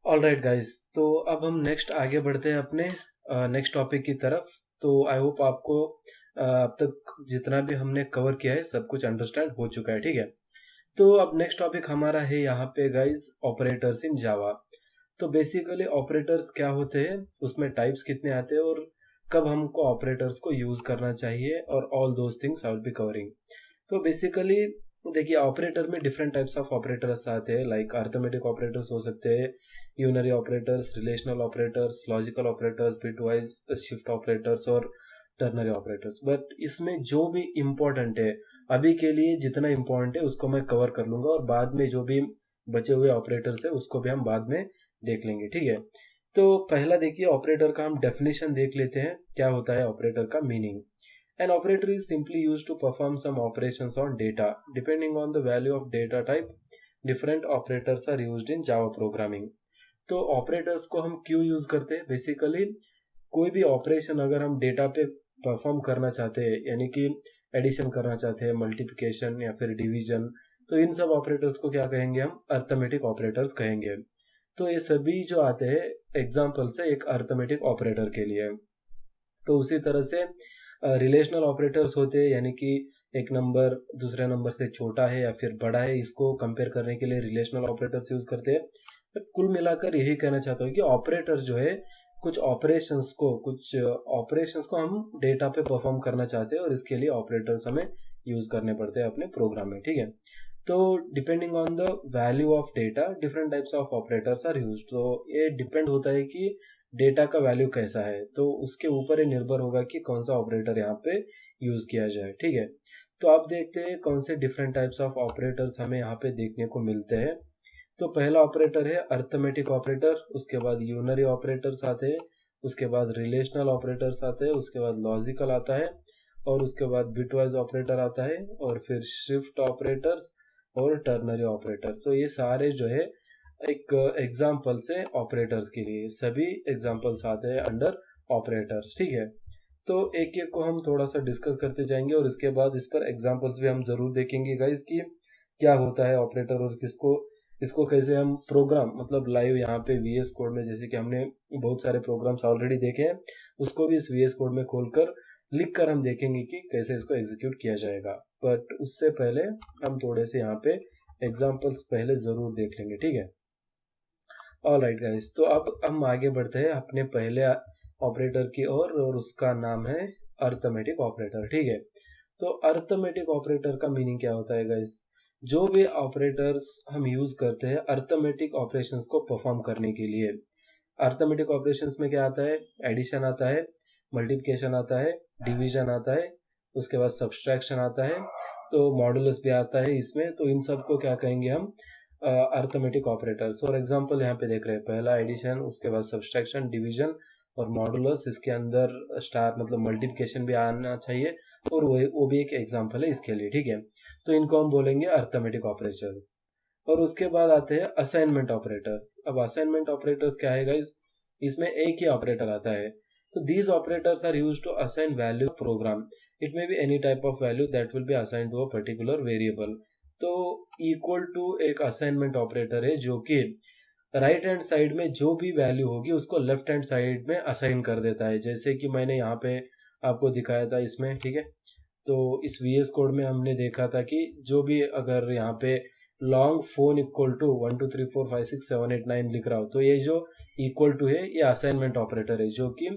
All right guys, तो अब हम नेक्स्ट आगे बढ़ते हैं अपने नेक्स्ट टॉपिक की तरफ। तो आई होप आपको अब तक जितना भी हमने कवर किया है सब कुछ अंडरस्टैंड हो चुका है, ठीक है। तो अब नेक्स्ट टॉपिक हमारा है यहाँ पे गाइज, ऑपरेटर्स इन जावा। तो बेसिकली ऑपरेटर्स क्या होते हैं, उसमें टाइप्स कितने आते हैं और कब हमको ऑपरेटर्स को यूज करना चाहिए, और all those things I will be covering. तो बेसिकली देखिए, ऑपरेटर में डिफरेंट टाइप्स ऑफ ऑपरेटर्स आते हैं। लाइक अर्थमेटिक ऑपरेटर्स हो सकते हैं, unary operators, relational operators, logical operators, bitwise shift operators और टर्नरी ऑपरेटर्स। बट इसमें जो भी इम्पोर्टेंट है, अभी के लिए जितना इम्पोर्टेंट है उसको मैं कवर कर लूंगा, और बाद में जो भी बचे हुए ऑपरेटर्स है उसको भी हम बाद में देख लेंगे, ठीक है। तो पहला देखिए, ऑपरेटर का हम डेफिनेशन देख लेते हैं, क्या होता है ऑपरेटर का meaning. An operator is simply used to perform some operations on data. Depending on the value of data type, different operators are used in Java programming. तो ऑपरेटर्स को हम क्यों यूज करते हैं? बेसिकली कोई भी ऑपरेशन अगर हम डेटा पे परफॉर्म करना चाहते हैं, यानी कि एडिशन करना चाहते हैं, मल्टीप्लिकेशन या फिर डिवीजन, तो इन सब ऑपरेटर्स को क्या कहेंगे? हम अर्थमेटिक ऑपरेटर्स कहेंगे। तो ये सभी जो आते हैं एग्जाम्पल्स है एक अर्थमेटिक ऑपरेटर के लिए। तो उसी तरह से रिलेशनल ऑपरेटर्स होते हैं, यानी कि एक नंबर दूसरे नंबर से छोटा है या फिर बड़ा है, इसको कंपेयर करने के लिए रिलेशनल ऑपरेटर्स यूज करते हैं। तो कुल मिलाकर यही कहना चाहता हूँ कि ऑपरेटर जो है, कुछ ऑपरेशंस को हम डेटा पे परफॉर्म करना चाहते हैं, और इसके लिए ऑपरेटर्स हमें यूज करने पड़ते हैं अपने प्रोग्राम में, ठीक है। तो depending on the value of data, different types of operators are use. तो ये डिपेंड होता है कि डेटा का वैल्यू कैसा है, तो उसके ऊपर ही निर्भर होगा कि कौन सा ऑपरेटर यहाँ पे यूज किया जाए, ठीक है। तो आप देखते हैं कौन से डिफरेंट टाइप्स ऑफ ऑपरेटर्स हमें यहाँ पे देखने को मिलते हैं। तो पहला ऑपरेटर है अर्थमेटिक ऑपरेटर, उसके बाद यूनरी ऑपरेटर्स आते हैं, उसके बाद रिलेशनल ऑपरेटर्स आते हैं, उसके बाद लॉजिकल आता है, और उसके बाद बिटवाइज ऑपरेटर आता है, और फिर शिफ्ट ऑपरेटर्स और टर्नरी ऑपरेटर्स। तो ये सारे जो है एक एग्जाम्पल्स है ऑपरेटर्स के लिए, सभी एग्जाम्पल्स आते हैं अंडर ऑपरेटर्स, ठीक है। तो एक एक को हम थोड़ा सा डिस्कस करते जाएंगे, और इसके बाद इस पर एग्जाम्पल्स भी हम जरूर देखेंगे गाइस कि क्या होता है ऑपरेटर, और इसको कैसे हम प्रोग्राम, मतलब लाइव यहाँ पे वीएस कोड में, जैसे कि हमने बहुत सारे प्रोग्राम्स ऑलरेडी देखे हैं, उसको भी इस वीएस कोड में खोलकर लिख कर हम देखेंगे कि कैसे इसको एग्जीक्यूट किया जाएगा। बट उससे पहले हम थोड़े से यहाँ पे एग्जाम्पल्स पहले जरूर देख लेंगे, ठीक है। ऑल राइट गाइस, तो अब हम आगे बढ़ते हैं अपने पहले ऑपरेटर की ओर, और उसका नाम है अर्थमेटिक ऑपरेटर, ठीक है। तो अर्थमेटिक ऑपरेटर का मीनिंग क्या होता है गाइस? जो भी ऑपरेटर्स हम यूज करते हैं अर्थमेटिक ऑपरेशंस को परफॉर्म करने के लिए। अर्थमेटिक ऑपरेशंस में क्या आता है? एडिशन आता है, मल्टीप्लिकेशन आता है, डिवीजन आता है, उसके बाद सब्सट्रैक्शन आता है, तो मॉडुलस भी आता है इसमें। तो इन सब को क्या कहेंगे हम? Arithmetic operators. और एग्जांपल यहाँ पे देख रहे हैं, पहला एडिशन, उसके बाद सब्सट्रैक्शन, डिवीजन और मॉडुलस, इसके अंदर स्टार मतलब मल्टीप्लिकेशन भी आना चाहिए, और वो भी एक एग्जांपल है इसके लिए, ठीक है। तो इनको हम बोलेंगे अर्थमेटिक ऑपरेटर्स। और उसके बाद आते हैं असाइनमेंट ऑपरेटर्स। अब असाइनमेंट ऑपरेटर्स क्या है गाइस? इसमें एक ही ऑपरेटर आता है। तो these operators are used to assign value program. It may be any type of value that will be assigned to a particular variable. तो इक्वल टू एक असाइनमेंट ऑपरेटर है जो कि राइट हैंड साइड में जो भी वैल्यू होगी उसको लेफ्ट हैंड साइड में असाइन कर देता है, जैसे कि मैंने यहाँ पे आपको दिखाया था इसमें, ठीक है। तो इस वीएस कोड में हमने देखा था कि जो भी अगर यहाँ पे लॉन्ग फोन इक्वल टू 1 2 3 4 5 6 7 8 9 लिख रहा हो, तो ये जो इक्वल टू है ये असाइनमेंट ऑपरेटर है, जो कि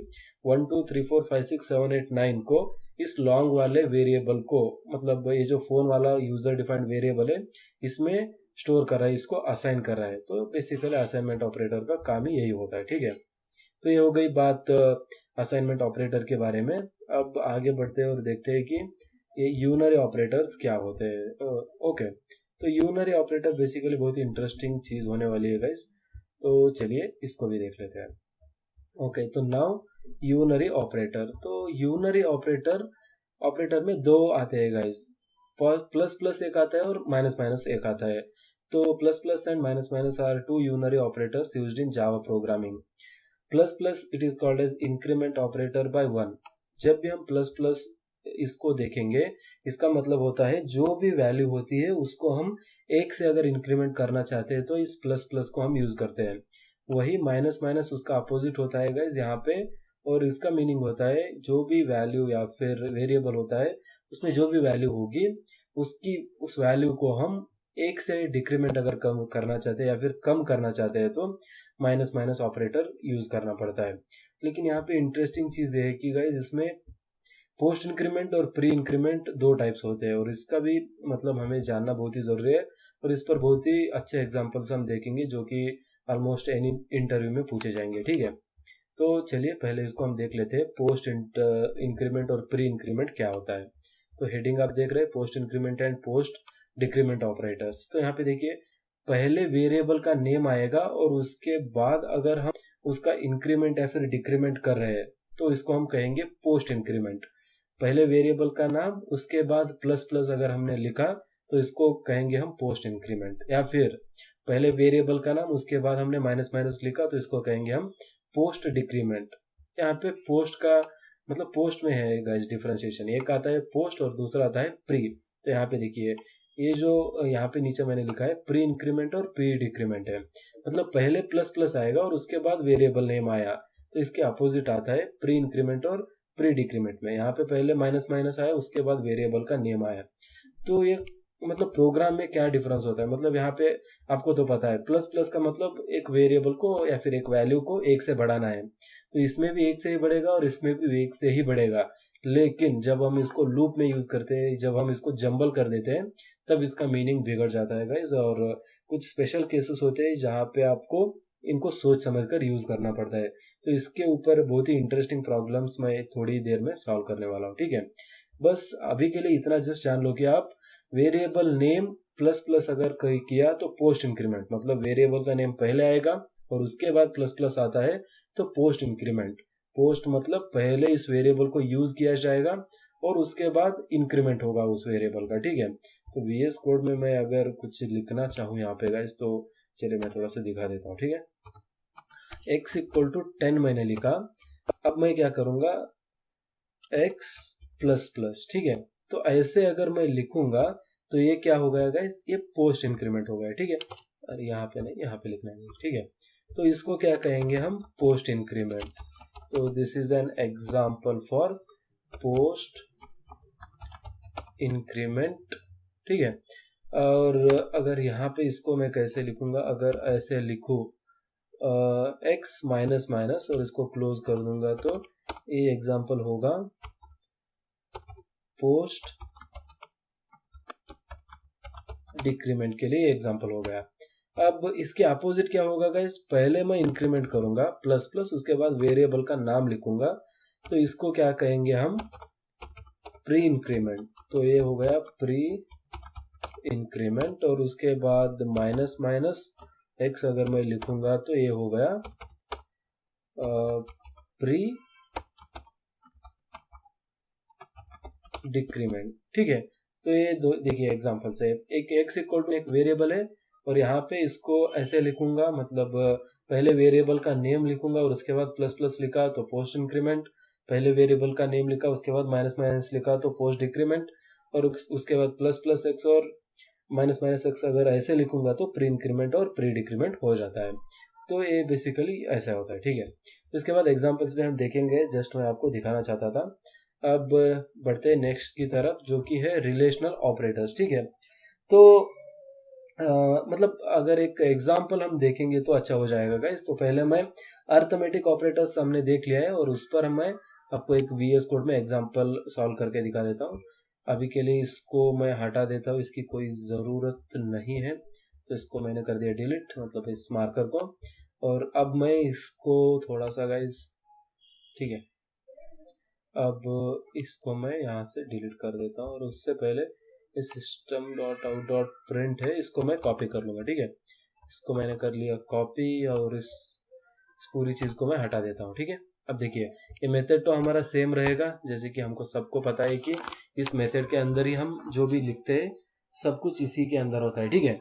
1 2 3 4 5 6 7 8 9 को इस लॉन्ग वाले वेरिएबल को, मतलब ये जो फोन वाला यूजर डिफाइंड वेरिएबल है, इसमें स्टोर कर रहा है, इसको असाइन कर रहा है। तो बेसिकली असाइनमेंट ऑपरेटर का काम ही यही होता है, ठीक है। तो ये हो गई बात असाइनमेंट ऑपरेटर के बारे में। अब आगे बढ़ते हैं और देखते हैं कि ये यूनरी ऑपरेटर्स क्या होते हैं। ओके, तो यूनरी ऑपरेटर बेसिकली बहुत ही इंटरेस्टिंग चीज होने वाली है गाइस, तो चलिए इसको भी देख लेते हैं। ओके, तो नाउ यूनरी ऑपरेटर। तो यूनरी ऑपरेटर में दो आते हैं गाइस, प्लस प्लस एक आता है और माइनस माइनस एक आता है। तो plus plus and minus minus are two unary operators used in Java programming. Plus plus it is called as increment operator by 1। जब भी हम प्लस प्लस इसको देखेंगे, इसका मतलब होता है जो भी वैल्यू होती है उसको हम एक से अगर इंक्रीमेंट करना चाहते हैं तो इस प्लस प्लस को हम यूज करते हैं। वही माइनस माइनस उसका अपोजिट होता है गाइज यहाँ पे, और इसका मीनिंग होता है जो भी वैल्यू या फिर वेरिएबल होता है उसमें जो भी वैल्यू होगी उसकी उस वैल्यू को हम एक से डिक्रीमेंट अगर कम करना चाहते हैं या फिर कम करना चाहते हैं तो माइनस माइनस ऑपरेटर यूज करना पड़ता है। लेकिन यहाँ पे इंटरेस्टिंग चीज ये है कि गाइज इसमें पोस्ट इंक्रीमेंट और प्री इंक्रीमेंट दो टाइप्स होते हैं, और इसका भी मतलब हमें जानना बहुत ही जरूरी है, और इस पर बहुत ही अच्छे एग्जांपल्स हम देखेंगे जो कि ऑलमोस्ट एनी इंटरव्यू में पूछे जाएंगे। ठीक है, तो चलिए पहले इसको हम देख लेते हैं, पोस्ट इंक्रीमेंट और प्री इंक्रीमेंट क्या होता है। तो हेडिंग आप देख रहे हैं, post increment and post decrement operators. तो यहाँ पे देखिए पहले वेरिएबल का नेम आएगा और उसके बाद अगर हम उसका इंक्रीमेंट या फिर डिक्रीमेंट कर रहे हैं तो इसको हम कहेंगे पोस्ट इंक्रीमेंट। पहले वेरिएबल का नाम उसके बाद प्लस प्लस अगर हमने लिखा तो इसको कहेंगे हम पोस्ट इंक्रीमेंट, या फिर पहले वेरिएबल का नाम उसके बाद हमने माइनस माइनस लिखा तो इसको कहेंगे हम पोस्ट डिक्रीमेंट। यहाँ पे पोस्ट का मतलब पोस्ट में है गाइस डिफरेंशिएशन, एक आता है पोस्ट और दूसरा आता है प्री। तो यहाँ पे देखिए ये जो यहाँ पे नीचे मैंने लिखा है प्री इंक्रीमेंट और प्री डिक्रीमेंट है, मतलब पहले प्लस प्लस आएगा और उसके बाद वेरिएबल नेम आया, तो इसके अपोजिट आता है प्री इंक्रीमेंट और प्री डिक्रीमेंट में यहाँ पे पहले माइनस माइनस आया उसके बाद वेरिएबल का नेम आया। तो ये मतलब प्रोग्राम में क्या डिफरेंस होता है, मतलब यहाँ पे आपको तो पता है प्लस प्लस का मतलब एक वेरिएबल को या फिर एक वैल्यू को एक से बढ़ाना है, तो इसमें भी एक से ही बढ़ेगा और इसमें भी एक से ही बढ़ेगा। लेकिन जब हम इसको लूप में यूज करते हैं, जब हम इसको जंबल कर देते हैं तब इसका मीनिंग बिगड़ जाता है गाइज, और कुछ स्पेशल केसेस होते हैं जहाँ पे आपको इनको सोच समझकर यूज करना पड़ता है। तो इसके ऊपर बहुत ही इंटरेस्टिंग प्रॉब्लम्स मैं थोड़ी देर में सॉल्व करने वाला हूँ। ठीक है, बस अभी के लिए इतना जस्ट जान लो कि आप वेरिएबल नेम प्लस प्लस अगर किया तो पोस्ट इंक्रीमेंट, मतलब वेरिएबल का नेम पहले आएगा और उसके बाद प्लस प्लस आता है तो पोस्ट इंक्रीमेंट। पोस्ट मतलब पहले इस वेरिएबल को यूज किया जाएगा और उसके बाद इंक्रीमेंट होगा उस वेरिएबल का। ठीक है, तो VS कोड में मैं अगर कुछ लिखना चाहूँ यहाँ पे गाइस तो चलिए मैं थोड़ा सा दिखा देता हूँ। ठीक है, x = 10 मैंने लिखा, अब मैं क्या करूंगा x प्लस प्लस। ठीक है, तो ऐसे अगर मैं लिखूंगा तो ये क्या हो गया गाइस, ये पोस्ट इंक्रीमेंट हो गया। ठीक है, अरे यहाँ पे नहीं, यहाँ पे लिखना है। ठीक है, तो इसको क्या कहेंगे हम, पोस्ट इंक्रीमेंट। तो this is an example for post increment. ठीक है, और अगर यहाँ पे इसको मैं कैसे लिखूंगा, अगर ऐसे लिखूं x माइनस माइनस और इसको क्लोज कर दूंगा तो ये एग्जाम्पल होगा पोस्ट डिक्रीमेंट के लिए एग्जाम्पल हो गया। अब इसके अपोजिट क्या होगा गाइस, पहले मैं इंक्रीमेंट करूंगा प्लस प्लस, उसके बाद वेरिएबल का नाम लिखूंगा तो इसको क्या कहेंगे हम, प्री इंक्रीमेंट। तो ये हो गया प्री इंक्रीमेंट, और उसके बाद माइनस माइनस x अगर मैं लिखूंगा तो ये हो गया प्री डिक्रीमेंट। ठीक है, तो ये दो देखिए एग्जांपल से, एक x = एक वेरिएबल है और यहाँ पे इसको ऐसे लिखूंगा, मतलब पहले वेरिएबल का नेम लिखूंगा और उसके बाद प्लस प्लस लिखा तो पोस्ट इंक्रीमेंट, पहले वेरिएबल का नेम लिखा उसके बाद माइनस माइनस लिखा तो पोस्ट डिक्रीमेंट, और उसके बाद प्लस प्लस x और माइनस माइनस x अगर ऐसे लिखूंगा तो प्री इंक्रीमेंट और प्री डिक्रीमेंट हो जाता है। तो ये बेसिकली ऐसा होता है। ठीक है, तो इसके बाद एग्जांपल्स में हम देखेंगे, जस्ट मैं आपको दिखाना चाहता था। अब बढ़ते हैं नेक्स्ट की तरफ जो कि है रिलेशनल ऑपरेटर्स। ठीक है, तो मतलब अगर एक एग्जांपल हम देखेंगे तो अच्छा हो जाएगा गाइस। तो पहले मैं अर्थमेटिक ऑपरेटर्स हमने देख लिया है और उस पर मैं आपको एक VS कोड में एग्जांपल सॉल्व करके दिखा देता हूँ। अभी के लिए इसको मैं हटा देता हूँ, इसकी कोई ज़रूरत नहीं है, तो इसको मैंने कर दिया डिलीट, मतलब इस मार्कर को। और अब मैं इसको थोड़ा सा गाइस, ठीक है, अब इसको मैं यहाँ से डिलीट कर देता हूँ और उससे पहले system.out.print है, इसको मैं कॉपी कर लूँगा। ठीक है, इसको मैंने कर लिया कॉपी और इस पूरी चीज़ को मैं हटा देता हूँ। ठीक है, अब देखिए ये मेथड तो हमारा सेम रहेगा, जैसे कि हमको सबको पता है कि इस मेथड के अंदर ही हम जो भी लिखते हैं सब कुछ इसी के अंदर होता है। ठीक है,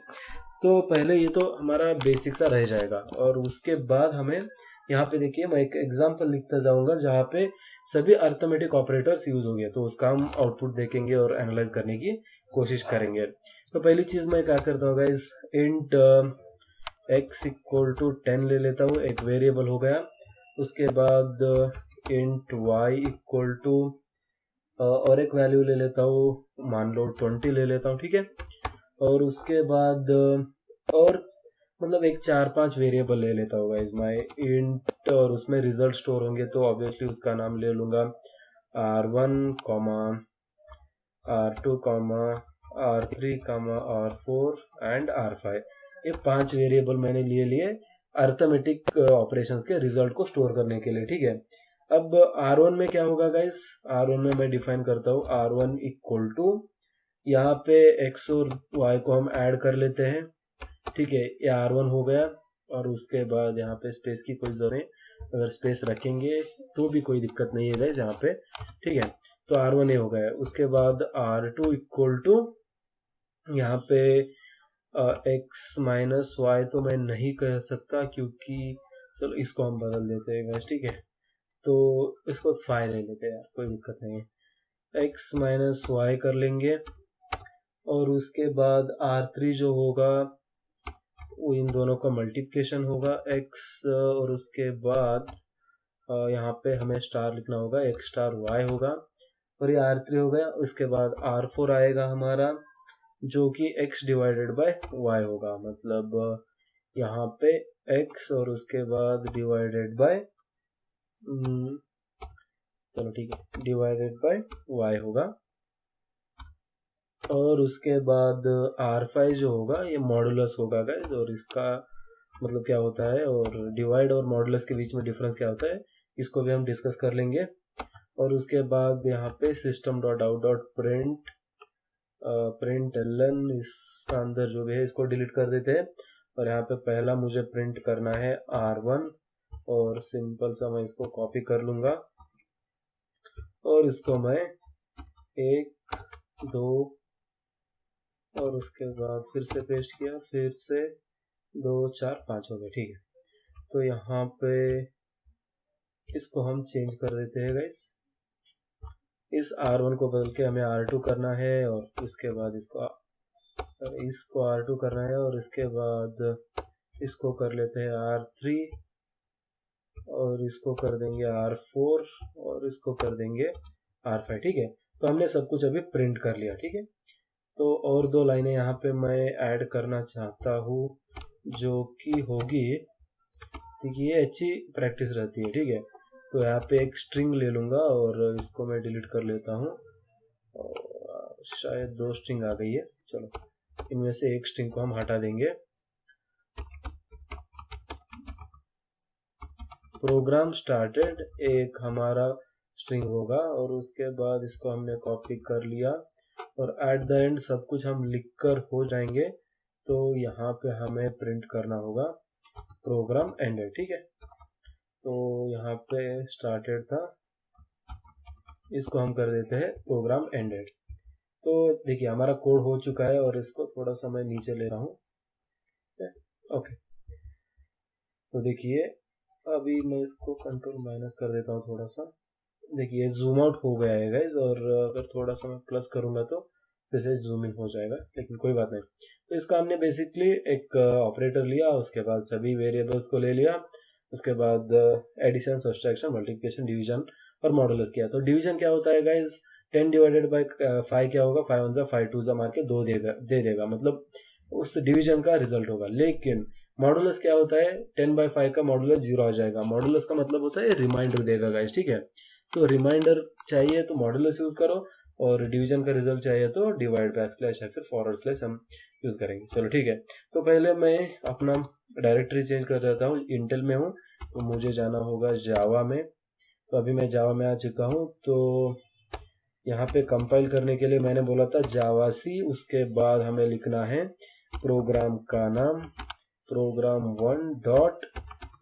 तो पहले ये तो हमारा बेसिक सा रह जाएगा, और उसके बाद हमें यहाँ पे देखिए मैं एक एग्जांपल लिखता जाऊंगा जहाँ पे सभी अर्थमेटिक ऑपरेटर्स यूज होंगे, तो उसका हम आउटपुट देखेंगे और एनालाइज करने की कोशिश करेंगे। तो पहली चीज मैं क्या करता हूँ guys, int x equal to 10 ले लेता हूँ, एक वेरिएबल हो गया। उसके बाद इंट y इक्वल टू और एक वैल्यू ले लेता हूँ, मान लो 20 ले लेता हूँ, ठीक है। और उसके बाद और मतलब एक 4-5 वेरिएबल ले लेता हूँ गाइस मैं इंट, और उसमें रिजल्ट स्टोर होंगे तो ऑब्वियसली उसका नाम ले लूँगा R1, R2, R3, R4 and R5। ये 5 वेरिएबल मैंने लिए अर्थमेटिक ऑपरेशंस के रिजल्ट को स्टोर करने के लिए, ठीक है। अब R1 में क्या होगा गाइस, R1 में मैं डिफाइन करता हूँ R1 इक्वल टू, यहाँ पे x और y को हम ऐड कर लेते हैं, ठीक है। ये R1 हो गया, और उसके बाद यहाँ पे स्पेस की कोई जरूरत नहीं, अगर स्पेस रखेंगे तो भी कोई दिक्कत नहीं है गाइस यहाँ पे, ठीक है। तो R1 ये हो गया। उसके बाद R2 इक्वल टू, यहाँ पे x माइनस वाई तो मैं नहीं कह सकता, क्योंकि चलो इसको हम बदल देते हैं गाइस, ठीक है। तो इसको 5 ले लेते हैं यार, कोई दिक्कत नहीं है। x माइनस वाई कर लेंगे, और उसके बाद R3 जो होगा वो इन दोनों का मल्टीप्लिकेशन होगा x, और उसके बाद यहाँ पे हमें स्टार लिखना होगा, x स्टार y होगा, और ये R3 हो गया। उसके बाद R4 आएगा हमारा, जो कि x डिवाइडेड बाय y होगा, मतलब यहाँ पे x और उसके बाद डिवाइडेड बाय, चलो ठीक है, डिवाइडेड बाय y होगा। और उसके बाद R5 जो होगा ये मॉडुलस होगा गाइस, और इसका मतलब क्या होता है, और डिवाइड और मॉडुलस के बीच में डिफरेंस क्या होता है, इसको भी हम डिस्कस कर लेंगे। और उसके बाद यहाँ पे system dot out dot print L N, इसका अंदर जो भी है इसको डिलीट कर देते हैं। और यहाँ पे पहला मुझे प्रिंट करना है R1, और सिंपल सा मैं इसको कॉपी कर लूँगा, और इसको मैं 1, 2 और उसके बाद फिर से पेस्ट किया, फिर से 2, 4, 5 हो गए, ठीक है। तो यहाँ पे इसको हम चेंज कर देते हैं गाइस, इस R1 को बदल के हमें R2 करना है, और इसके बाद इसको R2 करना है, और इसके बाद इसको कर लेते हैं R3, और इसको कर देंगे R4, और इसको कर देंगे R5, ठीक है। तो हमने सब कुछ अभी प्रिंट कर लिया, ठीक है। तो और 2 लाइनें यहाँ पे मैं ऐड करना चाहता हूँ, जो कि होगी, देखिए ये अच्छी प्रैक्टिस रहती है, ठीक है। तो यहाँ पे एक स्ट्रिंग ले लूँगा, और इसको मैं डिलीट कर लेता हूँ, और शायद 2 स्ट्रिंग आ गई है, चलो इनमें से एक स्ट्रिंग को हम हटा देंगे। प्रोग्राम स्टार्टेड एक हमारा स्ट्रिंग होगा, और उसके बाद इसको हमने कॉपी कर लिया, और एट द एंड सब कुछ हम लिखकर हो जाएंगे। तो यहाँ पे हमें प्रिंट करना होगा प्रोग्राम एंडेड, ठीक है। तो यहाँ पे स्टार्टेड था, इसको हम कर देते हैं प्रोग्राम एंडेड। तो देखिए हमारा कोड हो चुका है, और इसको थोड़ा सा मैं नीचे ले रहा हूँ, ओके। तो देखिए अभी मैं इसको कंट्रोल माइनस कर देता हूँ थोड़ा सा, देखिए जूम आउट हो गया है गाइज, और अगर थोड़ा सा मैं प्लस करूँगा तो जैसे जूम इन हो जाएगा, लेकिन कोई बात नहीं। तो इसका हमने बेसिकली एक ऑपरेटर लिया, उसके बाद सभी वेरिएबल्स को ले लिया, उसके बाद एडिशन, सब्सट्रैक्शन, मल्टीप्लिकेशन, डिवीजन और मॉडुलस किया। तो डिवीजन क्या होता है गाइज, 10 डिवाइडेड बाई 5 क्या होगा, 5 1 जा 5 2 जा मार के 2 दे देगा, मतलब उस डिवीजन का रिजल्ट होगा। लेकिन मॉडुलस क्या होता है, 10/5 का मॉडुलस 0 आ जाएगा। मॉडुलस का मतलब होता है रिमाइंडर देगा गाइज, ठीक है। तो रिमाइंडर चाहिए तो मॉडुलस यूज करो, और डिवीजन का रिजल्ट चाहिए तो डिवाइड बैक स्लैश या फिर फॉरवर्ड स्लैश हम यूज करेंगे। चलो ठीक है। तो पहले मैं अपना डायरेक्टरी चेंज कर देता हूँ, इंटेल में हूँ तो मुझे जाना होगा जावा में। तो अभी मैं जावा में आ चुका हूँ। तो यहाँ पे कंपाइल करने के लिए मैंने बोला था जावा सी, उसके बाद हमें लिखना है प्रोग्राम का नाम program1 डॉट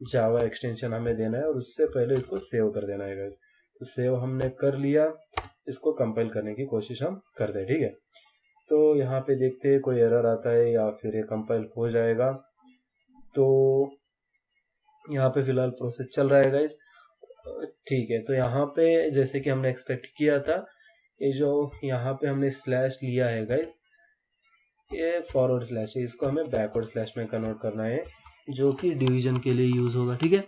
जावा एक्सटेंशन हमें देना है, और उससे पहले इसको सेव कर देना है गाइस। तो सेव हमने कर लिया, इसको कंपाइल करने की कोशिश हम करते हैं, ठीक है। तो यहाँ पे देखते हैं कोई एरर आता है या फिर ये कंपाइल हो जाएगा। तो यहाँ पे फिलहाल प्रोसेस चल रहा है गाइस, ठीक है। तो यहाँ पे जैसे कि हमने एक्सपेक्ट किया था, ये जो यहाँ पे हमने स्लैश लिया है गाइस, ये फॉरवर्ड स्लैश है, इसको हमें बैकवर्ड स्लैश में कन्वर्ट करना है। जो कि डिवीजन के लिए यूज़ होगा, ठीक है।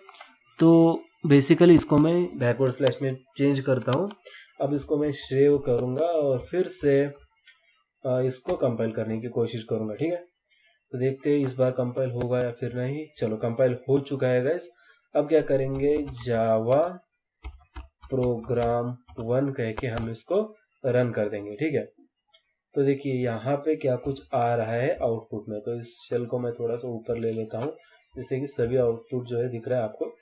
तो बेसिकली इसको मैं बैकवर्ड स्लैश में चेंज करता हूँ। अब इसको मैं सेव करूँगा और फिर से इसको कंपाइल करने की कोशिश करूँगा, ठीक है। तो देखते हैं इस बार कंपाइल होगा या फिर नहीं। चलो कंपाइल हो चुका है गाइस। अब क्या करेंगे, जावा प्रोग्राम 1 कह के हम इसको रन कर देंगे, ठीक है। तो देखिए यहाँ पे क्या कुछ आ रहा है आउटपुट में। तो इस शेल को मैं थोड़ा सा ऊपर ले लेता हूँ जिससे कि सभी आउटपुट जो है दिख रहा है आपको।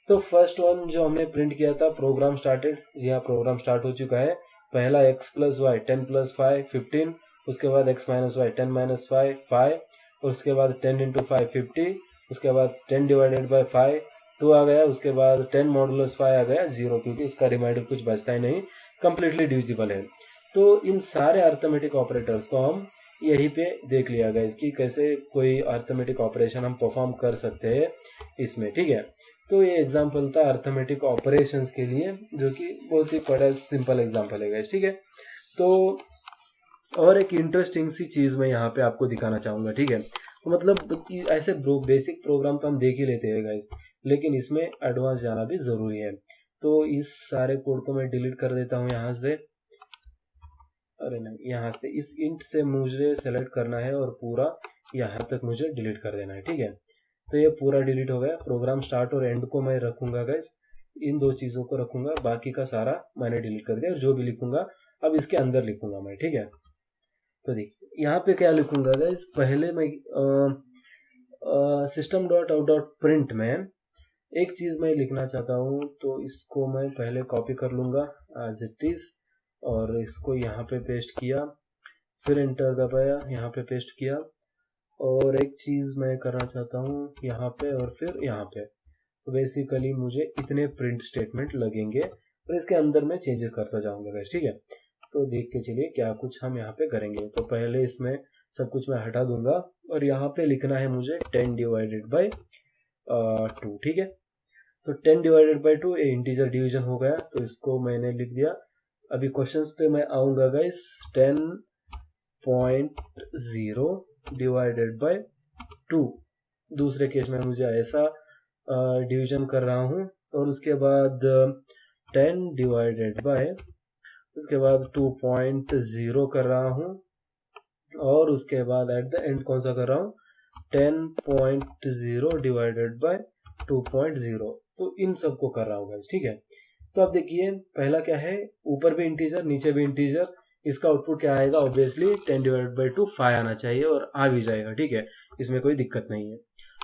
तो फर्स्ट वन जो हमने प्रिंट किया था, प्रोग्राम स्टार्टेड। जी हाँ, प्रोग्राम स्टार्ट हो चुका है। पहला x प्लस वाई 10 प्लस 5 15, उसके बाद x माइनस वाई 10 माइनस 5 5, उसके बाद 10 इंटू 5 50, उसके बाद 10 डिवाइडेड बाई 5 2 आ गया, उसके बाद 10 मॉडुलस 5 आ गया 0, क्योंकि इसका रिमाइंडर कुछ बचता ही नहीं, कंप्लीटली डिविजिबल है। तो इन सारे अर्थमेटिक ऑपरेटर्स को हम यहीं पे देख लिया गया कि कैसे कोई अर्थमेटिक ऑपरेशन हम परफॉर्म कर सकते हैं इसमें, ठीक है। तो ये एग्जांपल था अर्थमेटिक ऑपरेशंस के लिए, जो कि बहुत ही बड़ा सिंपल एग्जांपल है गाइस, ठीक है। तो और एक इंटरेस्टिंग सी चीज़ मैं यहाँ पे आपको दिखाना चाहूँगा, ठीक है। तो मतलब ऐसे बेसिक प्रोग्राम तो हम देख ही लेते हैं गाइस, लेकिन इसमें एडवांस जाना भी ज़रूरी है। तो इस सारे कोड को मैं डिलीट कर देता हूँ यहाँ से। अरे नहीं, यहाँ से इस इंट से मुझे सेलेक्ट करना है और पूरा यहाँ तक मुझे डिलीट कर देना है, ठीक है। तो ये पूरा डिलीट हो गया। प्रोग्राम स्टार्ट और एंड को मैं रखूँगा गाइस, इन दो चीज़ों को रखूँगा, बाकी का सारा मैंने डिलीट कर दिया। और जो भी लिखूँगा अब इसके अंदर लिखूँगा मैं, ठीक है। तो देखिए यहाँ पे क्या लिखूँगा गाइस, पहले मैं system dot out dot print में एक चीज़ मैं लिखना चाहता हूँ। तो इसको मैं पहले कॉपी कर लूँगा एज इट इज़ और इसको यहाँ पे पेस्ट किया, फिर एंटर दबाया, यहाँ पे पेस्ट किया। और एक चीज़ मैं करना चाहता हूँ यहाँ पे और फिर यहाँ पे। तो बेसिकली मुझे इतने प्रिंट स्टेटमेंट लगेंगे और इसके अंदर मैं चेंजेस करता जाऊँगा गाइस, ठीक है। तो देखते चलिए क्या कुछ हम यहाँ पे करेंगे। तो पहले इसमें सब कुछ मैं हटा दूंगा और यहाँ पे लिखना है मुझे 10 डिवाइडेड बाई 2, ठीक है। तो 10 डिवाइडेड बाई 2 ये इंटीजर डिवीजन हो गया, तो इसको मैंने लिख दिया। अभी क्वेश्चंस पे मैं आऊँगा गाइस। 10.0 डिवाइडेड बाई 2, दूसरे केस में मुझे ऐसा डिवीजन कर रहा हूँ। और उसके बाद 10 डिवाइडेड बाय, उसके बाद 2.0 कर रहा हूँ और उसके बाद एट द एंड कौन सा कर रहा हूँ, 10.0 डिवाइडेड बाय 2.0। तो इन सबको कर रहा हूँ गाइस, ठीक है। तो अब देखिए पहला क्या है, ऊपर भी इंटीजर नीचे भी इंटीजर, इसका आउटपुट क्या आएगा, ऑब्वियसली 10 डिवाइडेड बाई 2 5 आना चाहिए और आ भी जाएगा, ठीक है। इसमें कोई दिक्कत नहीं है।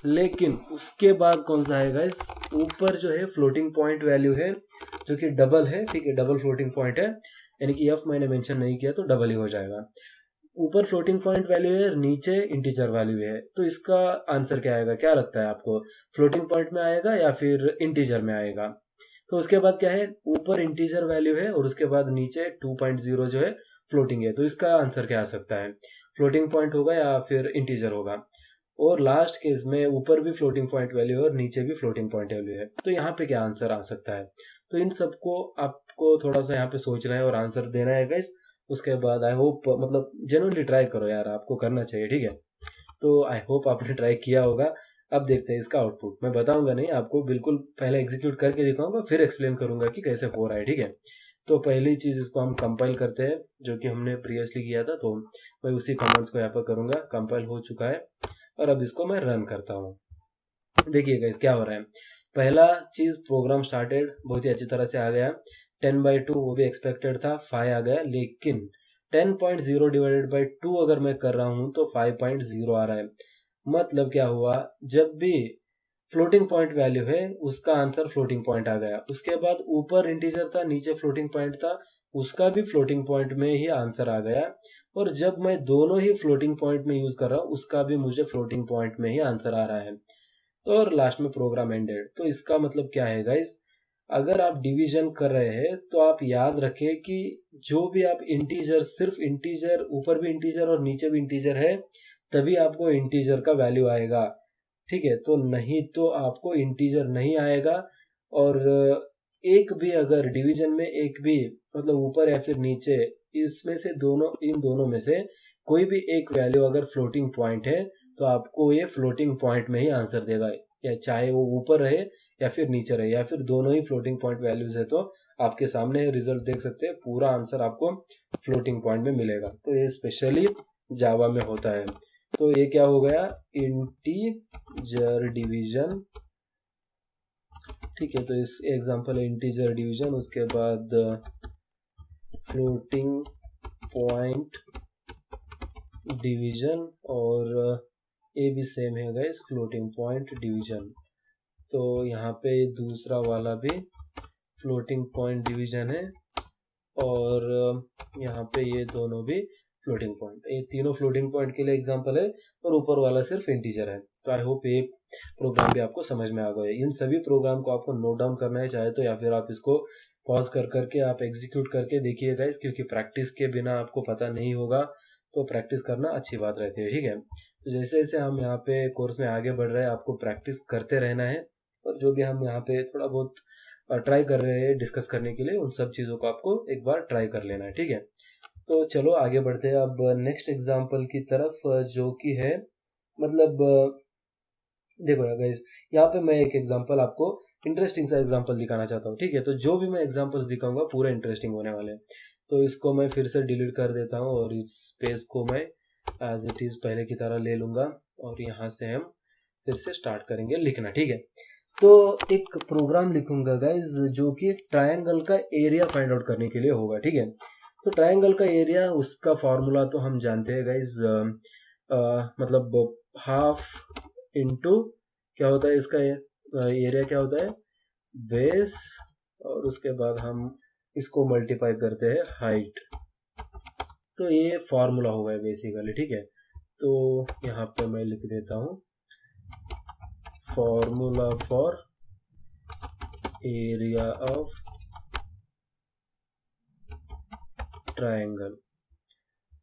लेकिन उसके बाद कौन सा आएगा, इस ऊपर जो है फ्लोटिंग पॉइंट वैल्यू है जो कि डबल है, ठीक है, डबल फ्लोटिंग पॉइंट है, यानी कि एफ मैंने मेंशन नहीं किया तो डबल ही हो जाएगा। ऊपर फ्लोटिंग पॉइंट वैल्यू है, नीचे इंटीजर वैल्यू है। तो इसका आंसर क्या आएगा, क्या लगता है आपको, फ्लोटिंग पॉइंट में आएगा या फिर इंटीजर में आएगा। तो उसके बाद क्या है, ऊपर इंटीजर वैल्यू है और उसके बाद नीचे 2.0 जो है फ्लोटिंग है। तो इसका आंसर क्या आ सकता है, फ्लोटिंग पॉइंट होगा या फिर इंटीजर होगा। और लास्ट केस में ऊपर भी फ्लोटिंग पॉइंट वैल्यू है और नीचे भी फ्लोटिंग पॉइंट वैल्यू है। तो यहाँ पे क्या आंसर आ सकता है। तो इन सबको आपको थोड़ा सा यहाँ पे सोचना है और आंसर देना है गाइस। उसके बाद आई होप, मतलब जेन्युइनली ट्राई करो यार, आपको करना चाहिए, ठीक है। तो आई होप आपने ट्राई किया होगा। अब देखते हैं इसका आउटपुट। मैं बताऊंगा नहीं आपको, बिल्कुल पहले एग्जीक्यूट करके दिखाऊंगा फिर एक्सप्लेन करूंगा कि कैसे हो रहा है, ठीक है। तो पहली चीज़ इसको हम कंपाइल करते हैं जो कि हमने प्रीवियसली किया था। तो मैं उसी कमांड्स को यहाँ पर करूँगा। कंपाइल हो चुका है और अब इसको मैं रन करता हूँ। देखिए गाइस क्या हो रहा है, पहला चीज़ प्रोग्राम स्टार्टेड बहुत ही अच्छी तरह से आ गया। 10/2 वो भी एक्सपेक्टेड था, 5 आ गया। लेकिन 10.0 डिवाइडेड बाई 2 अगर मैं कर रहा हूँ तो 5.0 आ रहा है। मतलब क्या हुआ, जब भी फ्लोटिंग पॉइंट वैल्यू है उसका आंसर फ्लोटिंग पॉइंट आ गया। उसके बाद ऊपर इंटीजर था नीचे फ्लोटिंग पॉइंट था, उसका भी फ्लोटिंग पॉइंट में ही आंसर आ गया। और जब मैं दोनों ही फ्लोटिंग पॉइंट में यूज कर रहा हूँ उसका भी मुझे फ्लोटिंग पॉइंट में ही आंसर आ रहा है। और लास्ट में प्रोग्राम एंडेड। तो इसका मतलब क्या है गाइस, अगर आप डिवीजन कर रहे हैं तो आप याद रखें कि जो भी आप इंटीजर, सिर्फ इंटीजर, ऊपर भी इंटीजर और नीचे भी इंटीजर है तभी आपको इंटीजर का वैल्यू आएगा, ठीक है। तो नहीं तो आपको इंटीजर नहीं आएगा। और एक भी अगर डिवीजन में एक भी, मतलब ऊपर या फिर नीचे, इसमें से दोनों, इन दोनों में से कोई भी एक वैल्यू अगर फ्लोटिंग पॉइंट है तो आपको ये फ्लोटिंग पॉइंट में ही आंसर देगा, या चाहे वो ऊपर रहे या फिर नीचे रहे, या फिर दोनों ही फ्लोटिंग पॉइंट वैल्यूज है तो आपके सामने रिजल्ट देख सकते हैं, पूरा आंसर आपको फ्लोटिंग पॉइंट में मिलेगा। तो ये स्पेशली जावा में होता है। तो ये क्या हो गया, इंटीजर डिवीजन, ठीक है। तो इस एग्जांपल है इंटीजर डिवीजन, उसके बाद फ्लोटिंग पॉइंट डिवीजन, और ये भी सेम है गाइस, फ्लोटिंग पॉइंट डिवीजन। तो यहाँ पे दूसरा वाला भी फ्लोटिंग पॉइंट डिवीजन है, और यहाँ पे ये दोनों भी फ्लोटिंग पॉइंट, ये तीनों फ्लोटिंग पॉइंट के लिए एग्जांपल है, और ऊपर वाला सिर्फ इंटीजर है। तो आई होप ये प्रोग्राम भी आपको समझ में आ गया है। इन सभी प्रोग्राम को आपको नोट डाउन करना है चाहे तो, या फिर आप इसको पॉज कर करके आप एग्जीक्यूट करके देखिए गाइस, क्योंकि प्रैक्टिस के बिना आपको पता नहीं होगा, तो प्रैक्टिस करना अच्छी बात रहती है, ठीक है। तो जैसे जैसे हम यहाँ पे कोर्स में आगे बढ़ रहे हैं, आपको प्रैक्टिस करते रहना है, और जो भी हम यहाँ पे थोड़ा बहुत ट्राई कर रहे हैं डिस्कस करने के लिए, उन सब चीज़ों को आपको एक बार ट्राई कर लेना है, ठीक है। तो चलो आगे बढ़ते हैं अब नेक्स्ट एग्जाम्पल की तरफ, जो कि है मतलब देखो यार गाइस, यहाँ पे मैं एक एग्जांपल आपको इंटरेस्टिंग सा एग्जांपल दिखाना चाहता हूँ, ठीक है। तो जो भी मैं एग्जांपल्स दिखाऊंगा पूरे इंटरेस्टिंग होने वाले हैं। तो इसको मैं फिर से डिलीट कर देता हूँ, और इस पेज को मैं एज इट इज़ पहले की तरह ले लूँगा, और यहाँ से हम फिर से स्टार्ट करेंगे लिखना, ठीक है। तो एक प्रोग्राम लिखूंगा गाइज, जो कि ट्रायंगल का एरिया फाइंड आउट करने के लिए होगा, ठीक है। तो ट्रायंगल का एरिया, उसका फॉर्मूला तो हम जानते हैं गाइज, मतलब हाफ इंटू क्या होता है इसका एरिया, क्या होता है बेस, और उसके बाद हम इसको मल्टीप्लाई करते हैं हाइट। तो ये फॉर्मूला होगा बेसिकली, ठीक है। तो यहाँ पे मैं लिख देता हूँ formula for area of triangle.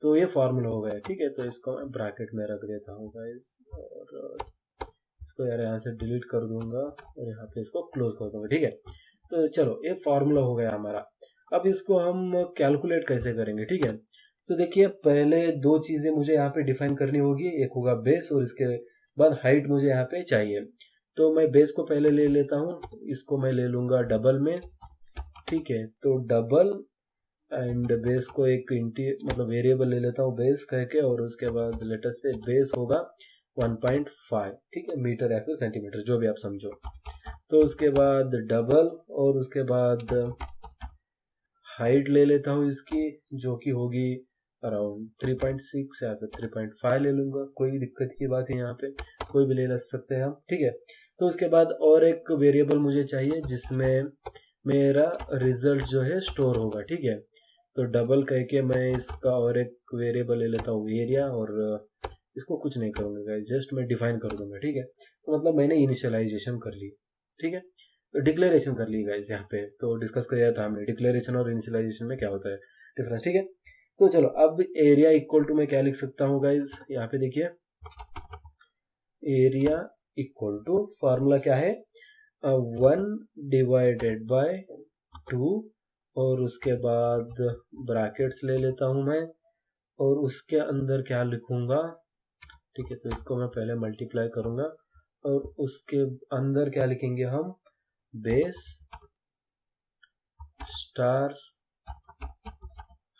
तो ये फॉर्मूला हो गया, ठीक है। तो इसको मैं ब्रैकेट में रख देता हूँ गाइस, और इसको यार यहाँ से डिलीट कर दूंगा, और यहाँ पे इसको क्लोज कर दूंगा, ठीक है। तो चलो ये फॉर्मूला हो गया हमारा। अब इसको हम कैलकुलेट कैसे करेंगे, ठीक है। तो देखिए, पहले दो चीज़ें मुझे यहाँ पे डिफाइन करनी होगी, एक होगा बेस, और इसके बाद हाइट मुझे यहाँ पे चाहिए। तो मैं बेस को पहले ले लेता हूँ, इसको मैं ले लूँगा डबल में, ठीक है। तो डबल एंड बेस को एक मतलब वेरिएबल ले लेता हूँ बेस कह के, और उसके बाद लेटेस्ट से बेस होगा 1.5, ठीक है, मीटर या फिर सेंटीमीटर, जो भी आप समझो। तो उसके बाद डबल, और उसके बाद हाइट ले लेता हूँ इसकी, जो कि होगी अराउंड 3.6 या फिर 3.5 ले लूँगा, कोई दिक्कत की बात है, यहाँ पे कोई भी ले सकते हैं हम, ठीक है। तो उसके बाद और एक वेरिएबल मुझे चाहिए जिसमें मेरा रिजल्ट जो है स्टोर होगा, ठीक है। तो डबल कह के मैं इसका और एक वेरिएबल ले लेता हूँ एरिया, और इसको कुछ नहीं करूँगा गाइस, जस्ट मैं डिफाइन कर दूंगा, ठीक है। तो मतलब मैंने इनिशियलाइजेशन कर ली, ठीक है। तो डिक्लेरेशन कर ली गाइस, यहाँ पे तो डिस्कस किया था हमने डिक्लेरेशन और इनिशियलाइजेशन में क्या होता है डिफरेंस, ठीक है। तो चलो, अब एरिया इक्वल टू मैं क्या लिख सकता हूँ गाइस, यहाँ पे देखिए, एरिया इक्वल टू फॉर्मूला क्या है, 1/2, और उसके बाद ब्रैकेट्स ले लेता हूँ मैं, और उसके अंदर क्या लिखूंगा, ठीक है। तो इसको मैं पहले मल्टीप्लाई करूंगा, और उसके अंदर क्या लिखेंगे हम, बेस स्टार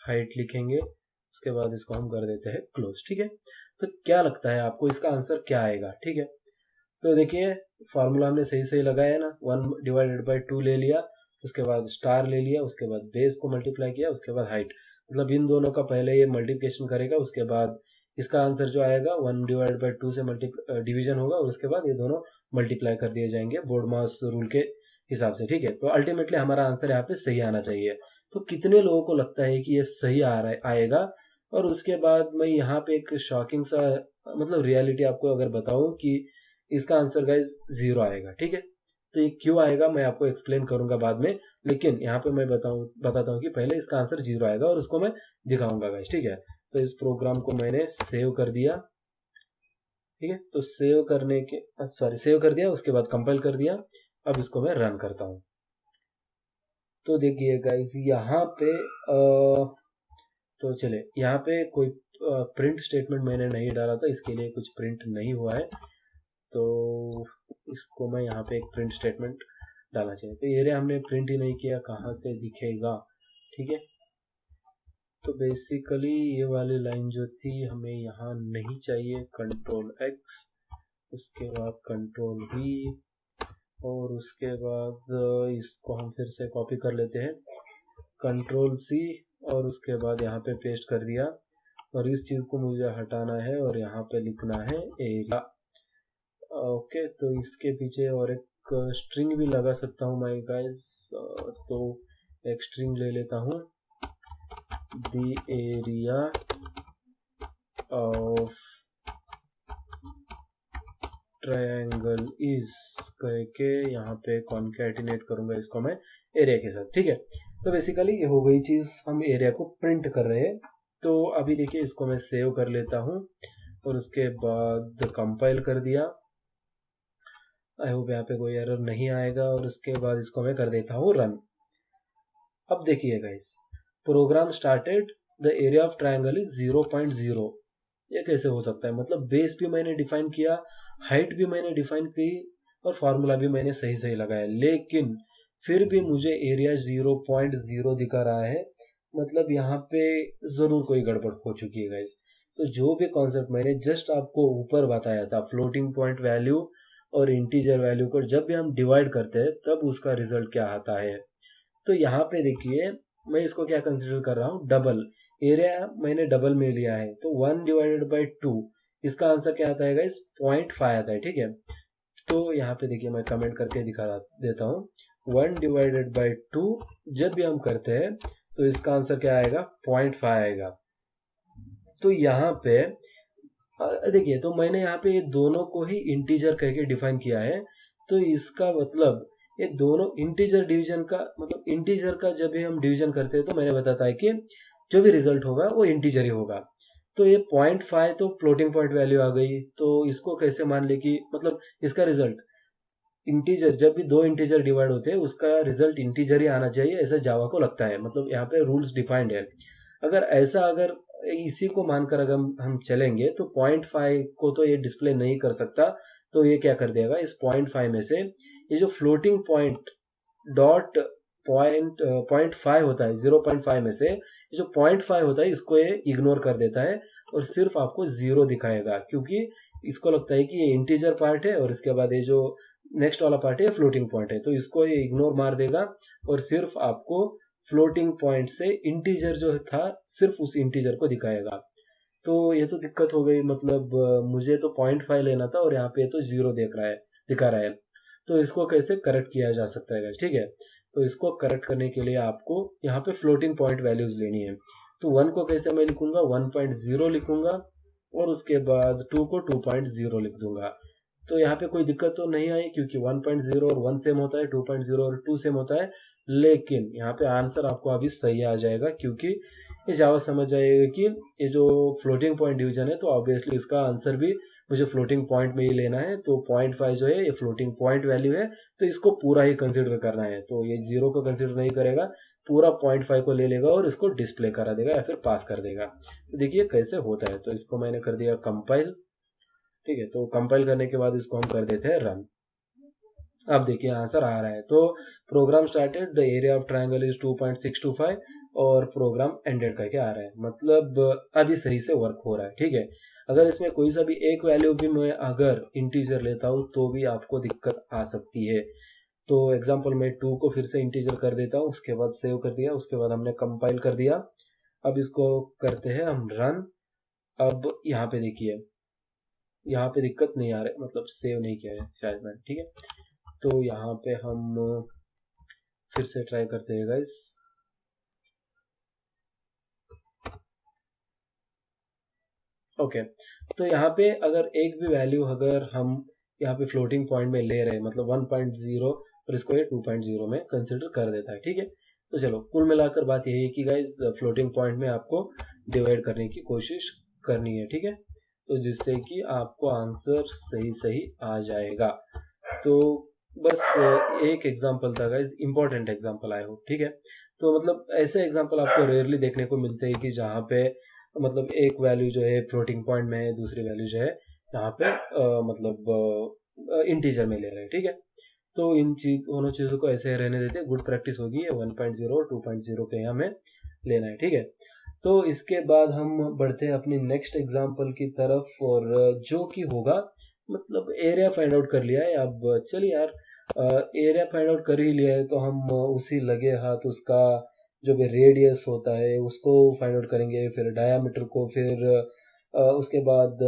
हाइट लिखेंगे, उसके बाद इसको हम कर देते हैं क्लोज, ठीक है। तो क्या लगता है आपको इसका आंसर क्या आएगा, ठीक है। तो देखिए, फार्मूला हमने सही सही लगाया ना, 1/2 ले लिया, उसके बाद स्टार ले लिया, उसके बाद बेस को मल्टीप्लाई किया, उसके बाद हाइट, मतलब इन दोनों का पहले ये मल्टीप्लिकेशन करेगा, उसके बाद इसका आंसर जो आएगा 1/2 से डिवीजन होगा, और उसके बाद ये दोनों मल्टीप्लाई कर दिए जाएंगे बोर्ड मास रूल के हिसाब से, ठीक है। तो अल्टीमेटली हमारा आंसर यहाँ पे सही आना चाहिए। तो कितने लोगों को लगता है कि ये सही आ रहा है, आएगा। और उसके बाद मैं यहाँ पे एक शॉकिंग सा मतलब रियलिटी आपको अगर बताऊं कि इसका आंसर गाइज 0 आएगा, ठीक है। तो ये क्यों आएगा मैं आपको एक्सप्लेन करूंगा बाद में, लेकिन यहाँ पे मैं बताता हूँ कि पहले इसका आंसर 0 आएगा, और उसको मैं दिखाऊंगा गाइज, ठीक है। तो इस प्रोग्राम को मैंने सेव कर दिया, ठीक है। तो सेव कर दिया, उसके बाद कंपाइल कर दिया। अब इसको मैं रन करता हूँ। तो देखिए गाइज, यहाँ पे तो चले, यहाँ पे कोई प्रिंट स्टेटमेंट मैंने नहीं डाला था, इसके लिए कुछ प्रिंट नहीं हुआ है, तो इसको मैं यहाँ पे एक प्रिंट स्टेटमेंट डालना चाहिए। तो एरिया हमने प्रिंट ही नहीं किया, कहाँ से दिखेगा, ठीक है। तो बेसिकली ये वाली लाइन जो थी हमें यहाँ नहीं चाहिए, कंट्रोल एक्स, उसके बाद कंट्रोल वी, और उसके बाद इसको हम फिर से कॉपी कर लेते हैं, कंट्रोल सी, और उसके बाद यहाँ पे पेस्ट कर दिया। और इस चीज़ को मुझे हटाना है और यहाँ पे लिखना है एरिया। ओके, तो इसके पीछे और एक स्ट्रिंग भी लगा सकता हूँ माय गाइस, तो एक स्ट्रिंग ले लेता हूँ, the area of triangle is कह के यहाँ पे कॉन्कैटिनेट करूंगा इसको मैं एरिया के साथ, ठीक है। तो बेसिकली ये हो गई चीज़, हम एरिया को प्रिंट कर रहे हैं। तो अभी देखिए इसको मैं सेव कर लेता हूँ और उसके बाद कंपाइल कर दिया। आई होप यहाँ पे कोई एरर नहीं आएगा, और उसके बाद इसको मैं कर देता हूँ रन। अब देखिए guys, program started, the area of triangle is 0.0। ये कैसे हो सकता है? मतलब बेस भी मैंने डिफाइन किया, हाइट भी मैंने डिफाइन की, और फार्मूला भी मैंने सही सही लगाया, लेकिन फिर भी मुझे एरिया 0.0 दिखा रहा है। मतलब यहाँ पे जरूर कोई गड़बड़ हो चुकी है गाइस। तो जो भी कॉन्सेप्ट मैंने जस्ट आपको ऊपर बताया था, फ्लोटिंग पॉइंट वैल्यू और इंटीजर वैल्यू को जब भी हम डिवाइड करते हैं तब उसका रिजल्ट क्या आता है। तो यहाँ पे देखिए मैं इसको क्या कंसिडर कर रहा हूँ, डबल एरिया मैंने डबल में लिया है, तो 1/2, इसका आंसर क्या आता है गाइस, 0.5 आता है, ठीक है। तो यहाँ पे देखिए मैं कमेंट करके दिखा देता हूँ, 1/2 जब भी हम करते हैं तो इसका आंसर क्या आएगा, 0.5 आएगा। तो यहाँ पे देखिए, तो मैंने यहाँ पे ये दोनों को ही इंटीजर कह के डिफाइन किया है। तो इसका मतलब ये दोनों इंटीजर डिवीजन का, मतलब इंटीजर का जब भी हम डिवीजन करते हैं तो मैंने बताता है कि जो भी रिजल्ट होगा वो इंटीजर ही होगा। तो ये 0.5 तो फ्लोटिंग पॉइंट वैल्यू आ गई, तो इसको कैसे मान ले कि मतलब इसका रिजल्ट इंटीजर, जब भी दो इंटीजर डिवाइड होते हैं उसका रिजल्ट इंटीजर ही आना चाहिए, ऐसा जावा को लगता है। मतलब यहाँ पे रूल्स डिफाइंड है। अगर इसी को मानकर अगर हम चलेंगे तो 0.5 को तो ये डिस्प्ले नहीं कर सकता। तो ये क्या कर देगा, इस 0.5 में से ये जो फ्लोटिंग पॉइंट डॉट 0.5 होता है, 0.5 में से जो 0.5 होता है इसको ये इग्नोर कर देता है और सिर्फ आपको 0 दिखाएगा, क्योंकि इसको लगता है कि ये इंटीजर पार्ट है और इसके बाद ये जो नेक्स्ट वाला पार्ट है फ्लोटिंग पॉइंट है, तो इसको ये इग्नोर मार देगा और सिर्फ आपको फ्लोटिंग पॉइंट से इंटीजर जो था सिर्फ उस इंटीजर को दिखाएगा। तो ये तो दिक्कत हो गई, मतलब मुझे तो 0.5 लेना था और यहाँ पे तो 0 दिखा रहा है। तो इसको कैसे करेक्ट किया जा सकता है, ठीक है। तो इसको करेक्ट करने के लिए आपको यहाँ पे फ्लोटिंग पॉइंट वैल्यूज लेनी है। तो 1 को कैसे मैं लिखूंगा, 1.0 लिखूंगा और उसके बाद 2 को 2.0 लिख दूंगा। तो यहाँ पे कोई दिक्कत तो नहीं आई, क्योंकि 1.0 और 1 सेम होता है, 2.0 और 2 सेम होता है। लेकिन यहाँ पे आंसर आपको अभी सही आ जाएगा, क्योंकि ये जावा समझ जाएगा कि ये जो फ्लोटिंग पॉइंट डिवीजन है तो ऑब्वियसली इसका आंसर भी मुझे फ्लोटिंग पॉइंट में ही लेना है। तो 0.5 जो है ये फ्लोटिंग पॉइंट वैल्यू है, तो इसको पूरा ही कंसिडर करना है। तो ये 0 को कंसिडर नहीं करेगा, पूरा 0.5 को ले लेगा और इसको डिस्प्ले करा देगा या फिर पास कर देगा। तो देखिए कैसे होता है। तो इसको मैंने कर दिया कंपाइल, ठीक है। तो कंपाइल करने के बाद इसको हम कर देते हैं रन। अब देखिए आंसर आ रहा है। तो program started, the area of triangle is 2.625 और प्रोग्राम एंडेड करके आ रहा है, मतलब अभी सही से वर्क हो रहा है, ठीक है। अगर इसमें कोई सा भी एक वैल्यू भी मैं अगर इंटीजर लेता हूँ तो भी आपको दिक्कत आ सकती है। तो एग्जांपल मैं 2 को फिर से इंटीजर कर देता हूँ, उसके बाद सेव कर दिया, उसके बाद हमने कंपाइल कर दिया। अब इसको करते हैं हम रन। अब यहाँ पे देखिए, यहाँ पे दिक्कत नहीं आ रही, मतलब सेव नहीं किया है शायद मैंने, ठीक है। तो यहाँ पे हम फिर से ट्राई करते हैं गाइस। ओके, तो यहाँ पे अगर एक भी वैल्यू अगर हम यहाँ पे फ्लोटिंग पॉइंट में ले रहे हैं, मतलब 1.0 और इसको ये 2.0 में कंसिडर कर देता है, ठीक है। तो चलो कुल मिलाकर बात यही है कि गाइस फ्लोटिंग पॉइंट में आपको डिवाइड करने की कोशिश करनी है, ठीक है। तो जिससे कि आपको आंसर सही आ जाएगा। तो बस एक एग्जांपल था गाइस, इंपॉर्टेंट एग्जांपल आया हो, ठीक है। तो मतलब ऐसे एग्जांपल आपको रेयरली देखने को मिलते हैं कि जहाँ पे मतलब एक वैल्यू जो है फ्लोटिंग पॉइंट में है, दूसरी वैल्यू जो है यहाँ पे मतलब इंटीजर में ले रहे हैं, ठीक है। तो इन दोनों चीज़ों को ऐसे रहने देते हैं, गुड प्रैक्टिस होगी। 1.0 और 2.0 के हमें लेना है, ठीक है। तो इसके बाद हम बढ़ते हैं अपनी नेक्स्ट एग्जांपल की तरफ, और जो कि होगा मतलब एरिया फाइंड आउट कर लिया है। अब चलिए यार, एरिया फाइंड आउट कर ही लिया है तो हम उसी लगे हाथ उसका जो भी रेडियस होता है उसको फाइंड आउट करेंगे, फिर डायामीटर को, फिर उसके बाद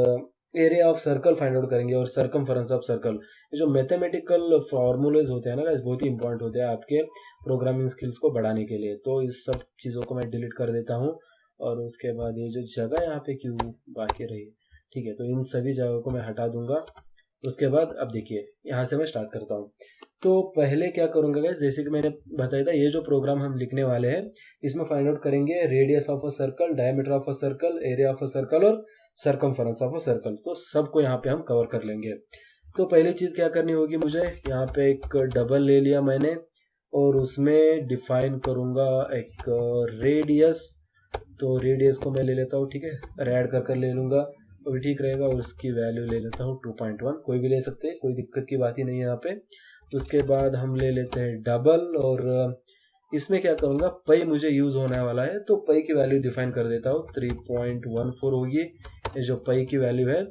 area of circle find out करेंगे और सरकमफेरेंस ऑफ सर्कल। ये जो मैथमेटिकल फार्मूलेज होते हैं ना गाइस, बहुत ही इंपॉर्टेंट होते हैं आपके प्रोग्रामिंग स्किल्स को बढ़ाने के लिए। तो इस सब चीज़ों को मैं डिलीट कर देता हूँ, और उसके बाद ये जो जगह यहाँ पे क्यों बाकी रही, ठीक है, तो इन सभी जगहों को मैं हटा दूंगा। उसके बाद अब देखिए यहाँ से मैं स्टार्ट करता हूँ। तो पहले क्या करूँगा गाइस, जैसे कि मैंने बताया था, ये जो प्रोग्राम हम लिखने वाले हैं इसमें फाइंड आउट करेंगे radius of a circle, diameter of a circle, area of a circle और सरकमफेरेंस ऑफ अ सर्कल। तो सबको यहाँ पे हम कवर कर लेंगे। तो पहली चीज़ क्या करनी होगी मुझे, यहाँ पे एक डबल ले लिया मैंने और उसमें डिफाइन करूँगा एक रेडियस। तो रेडियस को मैं ले लेता हूँ, ठीक है, ऐड कर ले लूँगा वो भी ठीक रहेगा, और उसकी वैल्यू ले लेता हूँ 2.1। कोई भी ले सकते हैं, कोई दिक्कत की बात ही नहीं है यहाँ पे। उसके बाद हम ले लेते हैं डबल, और इसमें क्या करूँगा, पई मुझे यूज़ होने वाला है तो पई की वैल्यू डिफाइन कर देता हूँ, 3.14 होगी ये जो पई की वैल्यू है।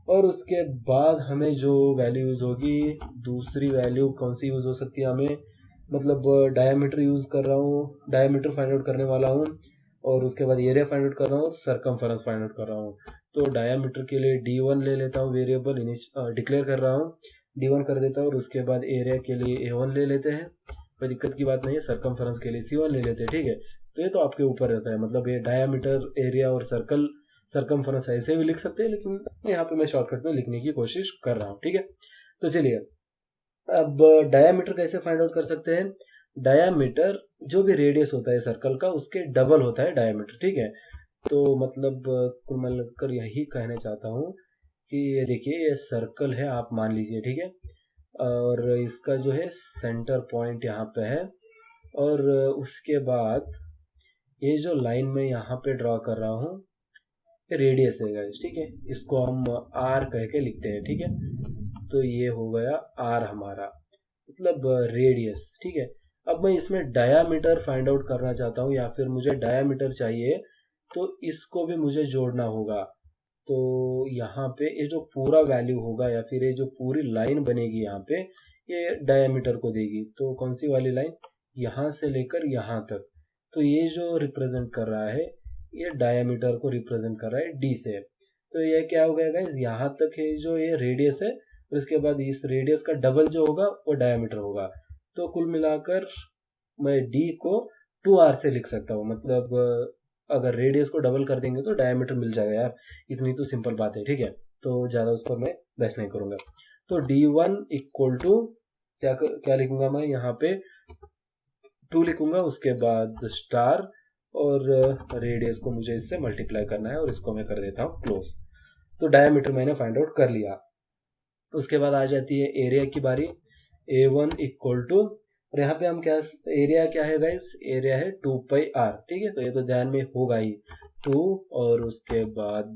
और उसके बाद हमें जो वैल्यू यूज़ होगी, दूसरी वैल्यू कौन सी यूज़ हो सकती है हमें, मतलब डायमीटर यूज़ कर रहा हूँ, डायमीटर फाइंड आउट करने वाला हूँ, और उसके बाद एरिया फाइंड आउट कर रहा हूँ और सरकमफेरेंस फाइंड आउट कर रहा हूँ। तो डायमीटर के लिए D1 ले लेता हूँ, वेरिएबल डिक्लेयर कर रहा हूँ, D1 कर देता हूँ। और उसके बाद एरिया के लिए A1 ले लेते हैं, कोई दिक्कत की बात नहीं है। सरकमफेरेंस के लिए C1 ले लेते हैं, ठीक है। तो ये तो आपके ऊपर रहता है, मतलब ये डायमीटर, एरिया और सरकमफेरेंस ऐसे भी लिख सकते हैं, लेकिन यहाँ पे मैं शॉर्टकट में लिखने की कोशिश कर रहा हूँ, ठीक है। तो चलिए, अब डायामीटर कैसे फाइंड आउट कर सकते हैं। डायामीटर जो भी रेडियस होता है सर्कल का उसके डबल होता है डायामीटर, ठीक है। तो मतलब कुल मिलाकर यही कहना चाहता हूँ कि ये देखिए, ये सर्कल है आप मान लीजिए, ठीक है, और इसका जो है सेंटर पॉइंट यहाँ पे है, और उसके बाद ये जो लाइन में यहाँ पे ड्रॉ कर रहा हूँ ये रेडियस है गाइस, ठीक है, इसको हम आर कह के लिखते हैं, ठीक है। तो ये हो गया आर हमारा, मतलब रेडियस, ठीक है। अब मैं इसमें डायामीटर फाइंड आउट करना चाहता हूँ, या फिर मुझे डायामीटर चाहिए, तो इसको भी मुझे जोड़ना होगा। तो यहाँ पे ये जो पूरा वैल्यू होगा या फिर ये जो पूरी लाइन बनेगी यहाँ पे, ये डायामीटर को देगी। तो कौन सी वाली लाइन, यहाँ से लेकर यहाँ तक। तो ये जो रिप्रेजेंट कर रहा है ये डायामीटर को रिप्रेजेंट कर रहा है डी से। तो ये क्या हो गया गाइस, यहाँ तक है जो ये रेडियस है, और इसके बाद इस रेडियस का डबल जो होगा वो डायामीटर होगा। तो कुल मिलाकर मैं डी को 2r से लिख सकता हूँ, मतलब अगर रेडियस को डबल कर देंगे तो डायमीटर मिल जाएगा यार, इतनी तो सिंपल बात है, ठीक है। तो ज़्यादा उस पर मैं बहस नहीं करूँगा। तो D1 इक्वल टू क्या लिखूंगा मैं यहाँ पे 2 लिखूंगा, उसके बाद स्टार, और रेडियस को मुझे इससे मल्टीप्लाई करना है, और इसको मैं कर देता हूँ क्लोज। तो डायमीटर मैंने फाइंड आउट कर लिया। उसके बाद आ जाती है एरिया की बारी। A1 इक्वल टू, और यहाँ पे हम क्या, एरिया क्या है गाइस, एरिया है 2πr, ठीक है। तो ये तो ध्यान में होगा ही, 2 और उसके बाद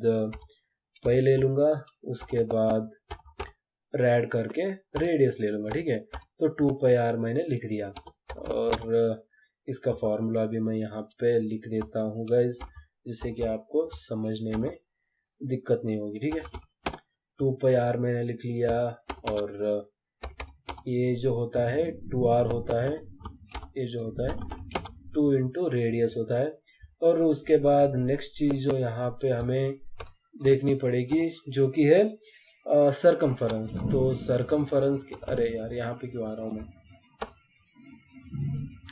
पाई ले लूँगा, उसके बाद ऐड करके रेडियस ले लूँगा, ठीक है। तो 2πr मैंने लिख दिया, और इसका फॉर्मूला भी मैं यहाँ पे लिख देता हूँ गाइस, जिससे कि आपको समझने में दिक्कत नहीं होगी, ठीक है। 2πr मैंने लिख लिया, और ये जो होता है 2r होता है, ये जो होता है 2 इंटू रेडियस होता है। और उसके बाद नेक्स्ट चीज़ जो यहाँ पे हमें देखनी पड़ेगी जो कि है सरकमफेरेंस। तो सरकमफेरेंस, अरे यार यहाँ पे क्यों आ रहा हूँ मैं,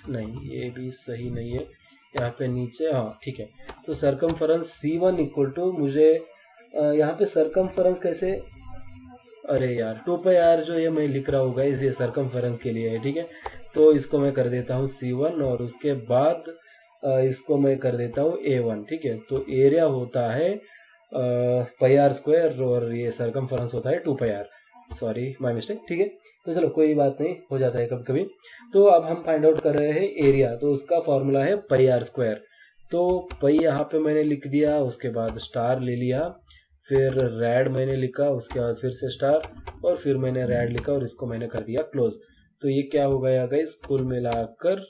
नहीं ये भी सही नहीं है, यहाँ पे नीचे, हाँ ठीक है। तो सरकमफेरेंस C1 इक्वल टू, मुझे यहाँ पे सरकमफेरेंस कैसे, अरे यार 2πr जो ये मैं लिख रहा होगा इस, ये सरकमफेरेंस के लिए है, ठीक है। तो इसको मैं कर देता हूँ C1, और उसके बाद इसको मैं कर देता हूँ A1, ठीक है। तो एरिया होता है πr स्क्वायर, और ये सरकमफेरेंस होता है 2πr, सॉरी माय मिस्टेक, ठीक है। तो चलो कोई बात नहीं, हो जाता है कभी कभी। तो अब हम फाइंड आउट कर रहे हैं एरिया, तो उसका फॉर्मूला है πr स्क्वायर। तो पई यहाँ पे मैंने लिख दिया, उसके बाद स्टार ले लिया, फिर रेड मैंने लिखा, उसके बाद फिर से स्टार, और फिर मैंने रेड लिखा और इसको मैंने कर दिया क्लोज। तो ये क्या हो गया गाइस, कुल मिलाकर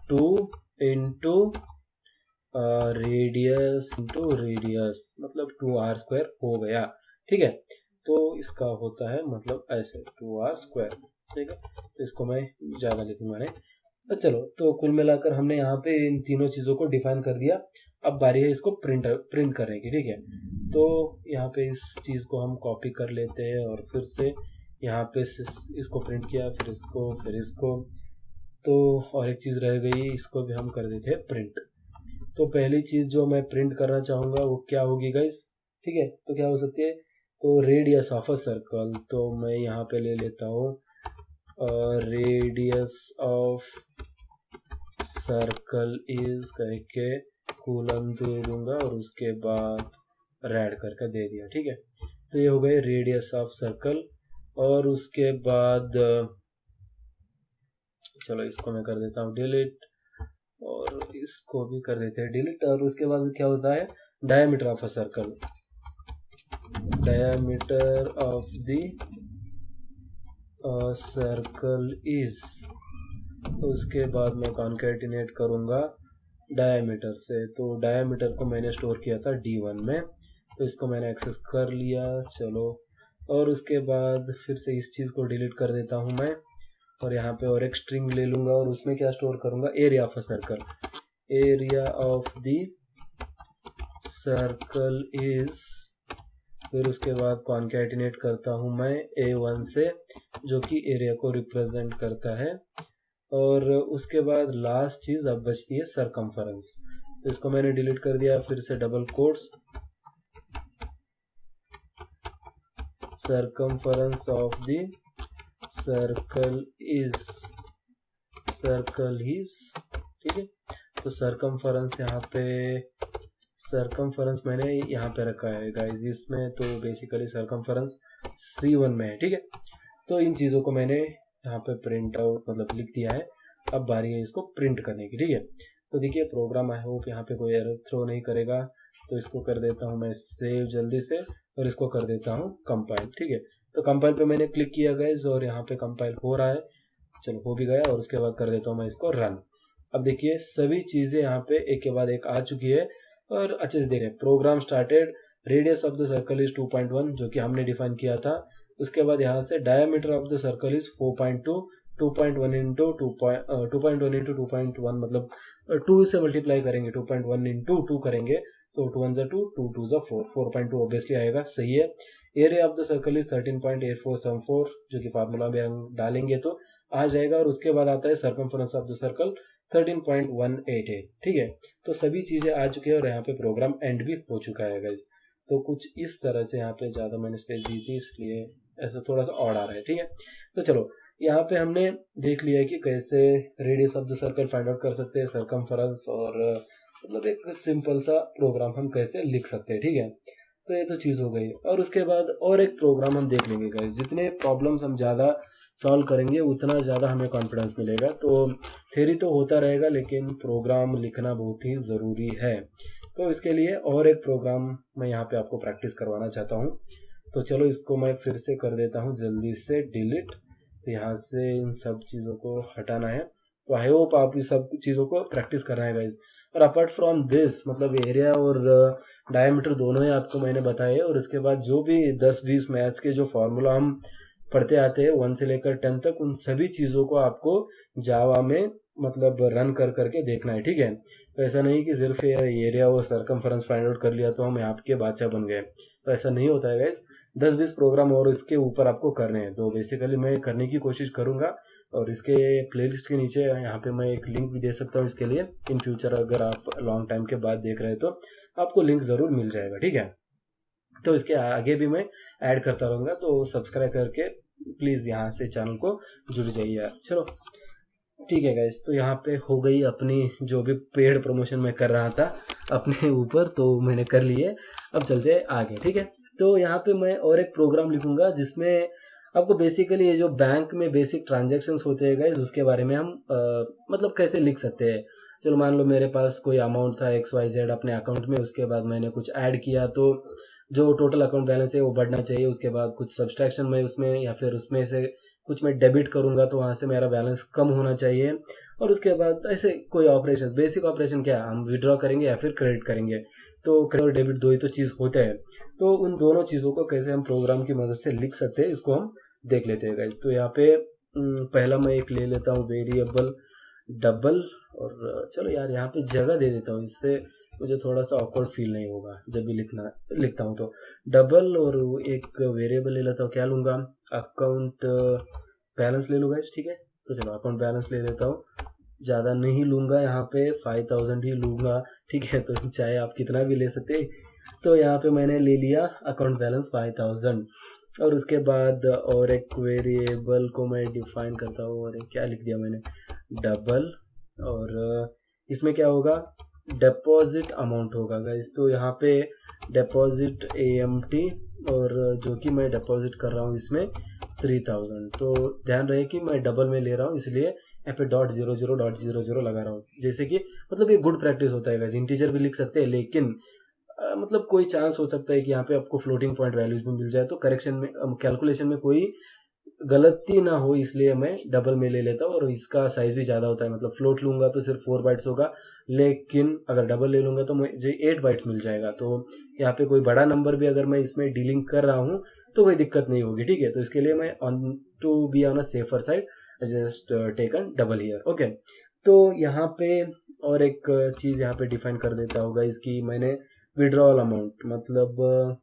2 इंटू रेडियस इंटू रेडियस मतलब 2r² हो गया। ठीक है, तो इसका होता है मतलब ऐसे 2r²। ठीक है, तो इसको मैं ज़्यादा लिखूंगा नहीं। तो चलो, तो कुल मिलाकर हमने यहाँ पे इन तीनों चीज़ों को डिफाइन कर दिया। अब बारी है इसको प्रिंट करने की। ठीक है, तो यहाँ पे इस चीज़ को हम कॉपी कर लेते हैं और फिर से यहाँ पे इसको प्रिंट किया, फिर इसको। तो और एक चीज़ रह गई, इसको भी हम कर देते हैं प्रिंट। तो पहली चीज़ जो मैं प्रिंट करना चाहूँगा वो क्या होगी गाइस? ठीक है, तो क्या हो सकती है? तो रेडियस ऑफ अ सर्कल। तो मैं यहाँ पे ले लेता हूँ रेडियस ऑफ सर्कल इज करके कूलम दे दूंगा और उसके बाद रेड करके दे दिया। ठीक है, तो ये हो गए रेडियस ऑफ सर्कल। और उसके बाद चलो इसको मैं कर देता हूँ डिलीट और इसको भी कर देते हैं डिलीट। और उसके बाद क्या होता है, diameter of a circle, diameter of the circle is, उसके बाद मैं कॉन्कैटिनेट करूँगा डायमीटर से। तो डायमीटर को मैंने स्टोर किया था D1 में, तो इसको मैंने एक्सेस कर लिया। चलो, और उसके बाद फिर से इस चीज़ को डिलीट कर देता हूँ मैं, और यहाँ पे और एक स्ट्रिंग ले लूँगा और उसमें क्या स्टोर करूँगा, area of a circle. Area of the circle is, फिर उसके बाद कॉन्कैटिनेट करता हूँ मैं A1 से, जो कि एरिया को रिप्रेजेंट करता है। और उसके बाद लास्ट चीज़ अब बचती है सरकमफरेंस, तो इसको मैंने डिलीट कर दिया। फिर से double quotes, circumference of the circle is, ठीक है। तो सरकमफरेंस यहाँ पे, सरकमफरेंस मैंने यहाँ पे रखा है गाइस इसमें, तो बेसिकली सरकमफरेंस C1 में है। ठीक है, तो इन चीज़ों को मैंने यहाँ पे प्रिंट आउट मतलब लिख दिया है। अब बारी है इसको प्रिंट करने की। ठीक है, तो देखिए प्रोग्राम आई होप यहाँ पे कोई एरर थ्रो नहीं करेगा। तो इसको कर देता हूँ मैं सेव जल्दी से, और इसको कर देता हूँ कंपाइल। ठीक है, तो कंपाइल पे मैंने क्लिक किया गाइस और यहाँ पे कंपाइल हो रहा है। चलो, हो भी गया, और उसके बाद कर देता हूँ मैं इसको रन। अब देखिए सभी चीज़ें यहाँ पे एक के बाद एक आ चुकी है और अच्छे से देख रहे हैं। Program started, radius of the circle is 2.1 जो कि हमने डिफाइन किया था। उसके बाद यहाँ से diameter of the circle is 4.2, 2.1 into 2.1 मतलब 2 से मल्टीप्लाई करेंगे, 2.1 इंटू 2 करेंगे, तो 2 1 2, 2 2 4, 4.2 ऑब्वियसली आएगा, सही है। Area of the circle is 13.8474 जो कि फार्मूला में हम डालेंगे तो आ जाएगा। और उसके बाद आता है सर्कमफरेंस ऑफ द सर्कल 13.188। ठीक है, तो सभी चीज़ें आ चुकी है और यहाँ पे प्रोग्राम एंड भी हो चुका है गाइस। तो कुछ इस तरह से, यहाँ पे ज़्यादा मैंने स्पेस दी थी इसलिए ऐसा थोड़ा सा ऑड आ रहा है। ठीक है, तो चलो यहाँ पे हमने देख लिया कि कैसे radius of the circle find out कर सकते हैं, सरकमफरेंस, और मतलब एक सिंपल सा प्रोग्राम हम कैसे लिख सकते हैं। ठीक है, तो ये तो चीज़ हो गई। और उसके बाद और एक प्रोग्राम हम देख लेंगे गाइस। जितने प्रॉब्लम्स हम ज़्यादा सॉल्व करेंगे उतना ज़्यादा हमें कॉन्फिडेंस मिलेगा। तो थ्योरी तो होता रहेगा लेकिन प्रोग्राम लिखना बहुत ही ज़रूरी है। तो इसके लिए और एक प्रोग्राम मैं यहाँ पे आपको प्रैक्टिस करवाना चाहता हूँ। तो चलो इसको मैं फिर से कर देता हूँ जल्दी से डिलीट। तो यहाँ से इन सब चीज़ों को हटाना है। तो आई होप आप इस सब चीज़ों को प्रैक्टिस करना है गाइज। और अपार्ट फ्रॉम दिस मतलब एरिया और डायमीटर दोनों ही आपको मैंने बताए। और इसके बाद जो भी 10-20 मैथ्स के जो फॉर्मूला हम पढ़ते आते हैं 1 से लेकर 10 तक, उन सभी चीज़ों को आपको जावा में मतलब रन कर करके देखना है। ठीक है, तो ऐसा नहीं कि सिर्फ एरिया और सरकमफरेंस फाइंड आउट कर लिया तो हम आपके बादशाह बन गए, तो ऐसा नहीं होता है गाइज। 10-20 प्रोग्राम और इसके ऊपर आपको करने हैं। तो बेसिकली मैं करने की कोशिश करूंगा। और इसके प्लेलिस्ट के नीचे यहाँ पे मैं एक लिंक भी दे सकता हूँ इसके लिए। इन फ्यूचर अगर आप लॉन्ग टाइम के बाद देख रहे हैं तो आपको लिंक ज़रूर मिल जाएगा। ठीक है, तो इसके आगे भी मैं ऐड करता रहूँगा, तो सब्सक्राइब करके प्लीज़ यहाँ से चैनल को जुड़ जाइए। चलो ठीक है गाइस, तो यहाँ पे हो गई अपनी जो भी पेड प्रमोशन मैं कर रहा था अपने ऊपर, तो मैंने कर लिए। अब चलते हैं आगे। ठीक है, तो यहाँ पे मैं और एक प्रोग्राम लिखूंगा जिसमें आपको बेसिकली ये जो बैंक में बेसिक ट्रांजैक्शंस होते हैं गाइस उसके बारे में हम मतलब कैसे लिख सकते हैं। चलो मान लो मेरे पास कोई अमाउंट था XYZ अपने अकाउंट में, उसके बाद मैंने कुछ ऐड किया तो जो टोटल अकाउंट बैलेंस है वो बढ़ना चाहिए। उसके बाद कुछ सब्सट्रैक्शन में उसमें या फिर उसमें से कुछ मैं डेबिट करूँगा तो वहाँ से मेरा बैलेंस कम होना चाहिए। और उसके बाद ऐसे कोई ऑपरेशन, बेसिक ऑपरेशन क्या है, हम विड्रॉ करेंगे या फिर क्रेडिट करेंगे। तो क्रेडिट और डेबिट दो ही तो चीज़ होते हैं। तो उन दोनों चीज़ों को कैसे हम प्रोग्राम की मदद से लिख सकते हैं इसको हम देख लेते हैं गाइस। तो यहाँ पे पहला मैं एक ले लेता हूँ वेरिएबल डबल, और चलो यार यहाँ पे जगह दे देता हूँ, इससे मुझे थोड़ा सा ऑकवर्ड फील नहीं होगा जब भी लिखता हूँ। तो डबल और एक वेरिएबल ले लेता हूँ, क्या लूँगा, अकाउंट बैलेंस ले लूँगा। ठीक है, तो चलो अकाउंट बैलेंस ले लेता हूँ, ज़्यादा नहीं लूँगा, यहाँ पे 5000 ही लूँगा। ठीक है, तो चाहे आप कितना भी ले सकते। तो यहाँ पे मैंने ले लिया अकाउंट बैलेंस 5000। और उसके बाद और एक वेरिएबल को मैं डिफाइन करता हूँ, और क्या लिख दिया मैंने, डबल। और इसमें क्या होगा, डिपॉजिट अमाउंट होगा गाइस। तो यहाँ पे डिपॉजिट AMT, और जो कि मैं डिपॉजिट कर रहा हूँ इसमें 3000। तो ध्यान रहे कि मैं डबल में ले रहा हूँ, इसलिए यहाँ पे .00.00 लगा रहा हूँ। जैसे कि मतलब ये गुड प्रैक्टिस होता है गाइस, इंटीजर भी लिख सकते हैं, लेकिन मतलब कोई चांस हो सकता है कि यहाँ पे आपको फ्लोटिंग पॉइंट वैल्यूज भी मिल जाए, तो करेक्शन में कैलकुलेशन में कोई गलती ना हो, इसलिए मैं डबल में ले लेता हूँ। और इसका साइज भी ज़्यादा होता है, मतलब फ्लोट लूँगा तो सिर्फ 4 बाइट्स होगा, लेकिन अगर डबल ले लूँगा तो मुझे 8 बाइट्स मिल जाएगा। तो यहाँ पे कोई बड़ा नंबर भी अगर मैं इसमें डीलिंग कर रहा हूँ तो कोई दिक्कत नहीं होगी। ठीक है, तो इसके लिए मैं to be on a safer side just taken double here. Okay, तो यहाँ पे और एक चीज़ यहाँ पे डिफाइन कर देता होगा इसकी, मैंने विड्रॉल अमाउंट, मतलब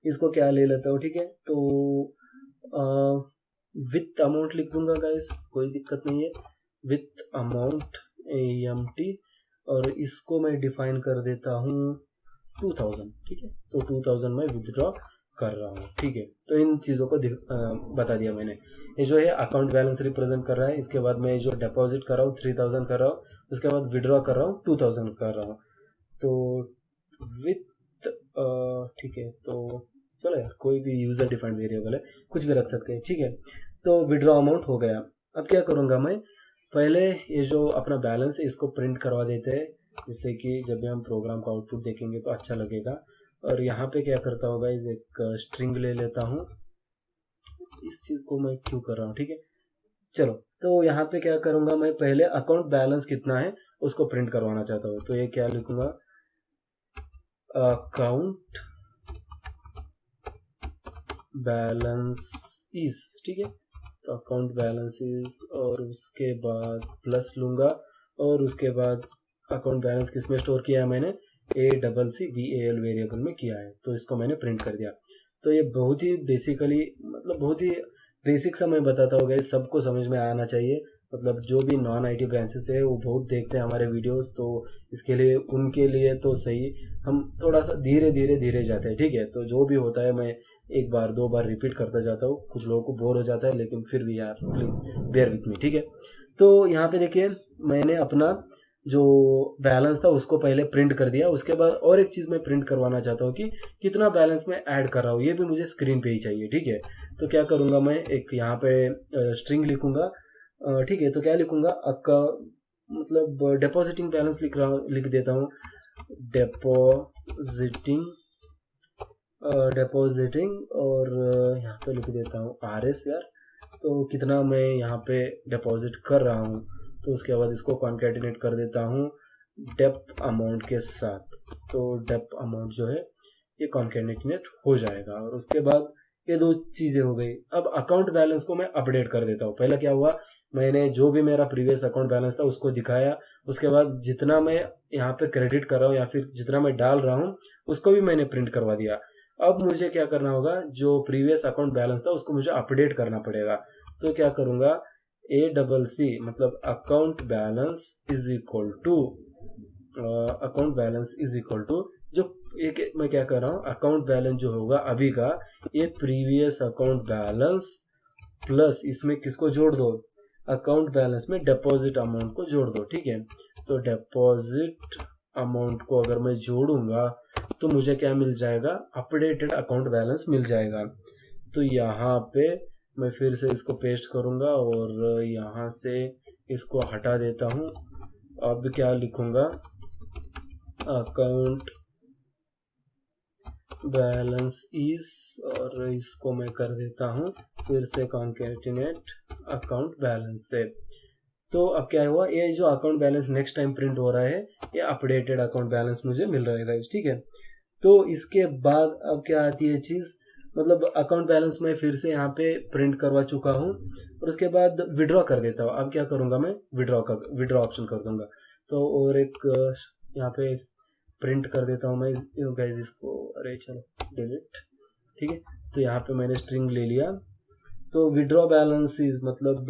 इसको क्या ले लेता हूँ। ठीक है, तो विथ अमाउंट लिख दूंगा गाइस, कोई दिक्कत नहीं है, विथ अमाउंट AMT। और इसको मैं डिफाइन कर देता हूँ 2000। ठीक है, तो 2000 मैं विदड्रॉ कर रहा हूँ। ठीक है, तो इन चीज़ों को बता दिया मैंने। ये जो है अकाउंट बैलेंस रिप्रेजेंट कर रहा है। इसके बाद मैं जो डिपॉजिट कर रहा हूँ 3000 कर रहा हूँ, उसके बाद विड्रॉ कर रहा हूँ 2000 कर रहा हूँ। तो विथ ठीक है, तो चलो यार कोई भी यूज़र डिफाइंड वेरिएबल है, कुछ भी रख सकते हैं। ठीक है, तो विड्रॉ अमाउंट हो गया। अब क्या करूँगा मैं, पहले ये जो अपना बैलेंस है इसको प्रिंट करवा देते हैं, जिससे कि जब भी हम प्रोग्राम का आउटपुट देखेंगे तो अच्छा लगेगा। और यहाँ पे क्या करता होगा, इस एक स्ट्रिंग ले लेता हूँ, इस चीज़ को मैं क्यों कर रहा हूँ। ठीक है, चलो, तो यहाँ पे क्या करूँगा मैं, पहले अकाउंट बैलेंस कितना है उसको प्रिंट करवाना चाहता हूँ। तो ये क्या लिखूँगा, अकाउंट बैलेंस इज। ठीक है, तो अकाउंट बैलेंस इज, और उसके बाद प्लस लूँगा, और उसके बाद अकाउंट बैलेंस किस में स्टोर किया है मैंने, ACCBAL वेरिएबल में किया है, तो इसको मैंने प्रिंट कर दिया। तो ये बहुत ही बेसिकली, मतलब बहुत ही बेसिक सा मैं बताता हूँ गाइस, सबको समझ में आना चाहिए। मतलब जो भी नॉन IT ब्रांचेस है वो बहुत देखते हैं हमारे वीडियोस, तो इसके लिए उनके लिए तो सही, हम थोड़ा सा धीरे धीरे जाते हैं। ठीक है, तो जो भी होता है मैं एक बार 2 बार रिपीट करता जाता हूँ, कुछ लोगों को बोर हो जाता है, लेकिन फिर भी यार प्लीज़ बेयर विथ मी। ठीक है, तो यहाँ पे देखिए मैंने अपना जो बैलेंस था उसको पहले प्रिंट कर दिया। उसके बाद और एक चीज़ मैं प्रिंट करवाना चाहता हूँ कि कितना बैलेंस मैं ऐड कर रहा हूँ, ये भी मुझे स्क्रीन पे ही चाहिए। ठीक है, तो क्या करूँगा मैं, एक यहाँ पे स्ट्रिंग लिखूँगा। ठीक है, तो क्या लिखूँगा, आपका मतलब डिपॉजिटिंग बैलेंस लिख देता हूँ, डिपॉजिटिंग और यहाँ पे लिख देता हूँ RS यार। तो कितना मैं यहाँ पे डिपॉजिट कर रहा हूँ, तो उसके बाद इसको कॉन्कैटिनेट कर देता हूँ डेप अमाउंट के साथ। तो डेप अमाउंट जो है ये कॉन्कैटिनेट हो जाएगा, और उसके बाद ये 2 चीज़ें हो गई। अब अकाउंट बैलेंस को मैं अपडेट कर देता हूँ। पहला क्या हुआ, मैंने जो भी मेरा प्रीवियस अकाउंट बैलेंस था उसको दिखाया, उसके बाद जितना मैं यहाँ पे क्रेडिट कर रहा हूँ या फिर जितना मैं डाल रहा हूँ उसको भी मैंने प्रिंट करवा दिया। अब मुझे क्या करना होगा, जो प्रीवियस अकाउंट बैलेंस था उसको मुझे अपडेट करना पड़ेगा। तो क्या करूँगा, ACC मतलब account balance is equal to जो एक मैं क्या कर रहा हूँ, अकाउंट बैलेंस जो होगा अभी का, ये प्रीवियस अकाउंट बैलेंस प्लस इसमें किसको जोड़ दो, अकाउंट बैलेंस में डिपॉजिट अमाउंट को जोड़ दो। ठीक है, तो डिपॉजिट अमाउंट को अगर मैं जोड़ूंगा तो मुझे क्या मिल जाएगा, अपडेटेड अकाउंट बैलेंस मिल जाएगा। तो यहाँ पे मैं फिर से इसको पेस्ट करूँगा और यहाँ से इसको हटा देता हूँ, अब क्या लिखूंगा, अकाउंट बैलेंस इज, और इसको मैं कर देता हूँ फिर से कॉन्केटिनेट अकाउंट बैलेंस से। तो अब क्या हुआ, ये जो account balance next time print हो रहा है ये अपडेटेड अकाउंट बैलेंस मुझे मिल रहा है गाइस, ठीक है। तो इसके बाद अब क्या आती है चीज़, मतलब अकाउंट बैलेंस मैं फिर से यहाँ पे प्रिंट करवा चुका हूँ और उसके बाद विड्रॉ कर देता हूँ। अब क्या करूँगा मैं, विड्रॉ ऑप्शन कर दूंगा। तो और एक यहाँ पे प्रिंट कर देता हूँ मैं गाइस इसको, अरे चलो डिलीट, ठीक है। तो यहाँ पे मैंने स्ट्रिंग ले लिया। तो विड्रॉ बैलेंस इज मतलब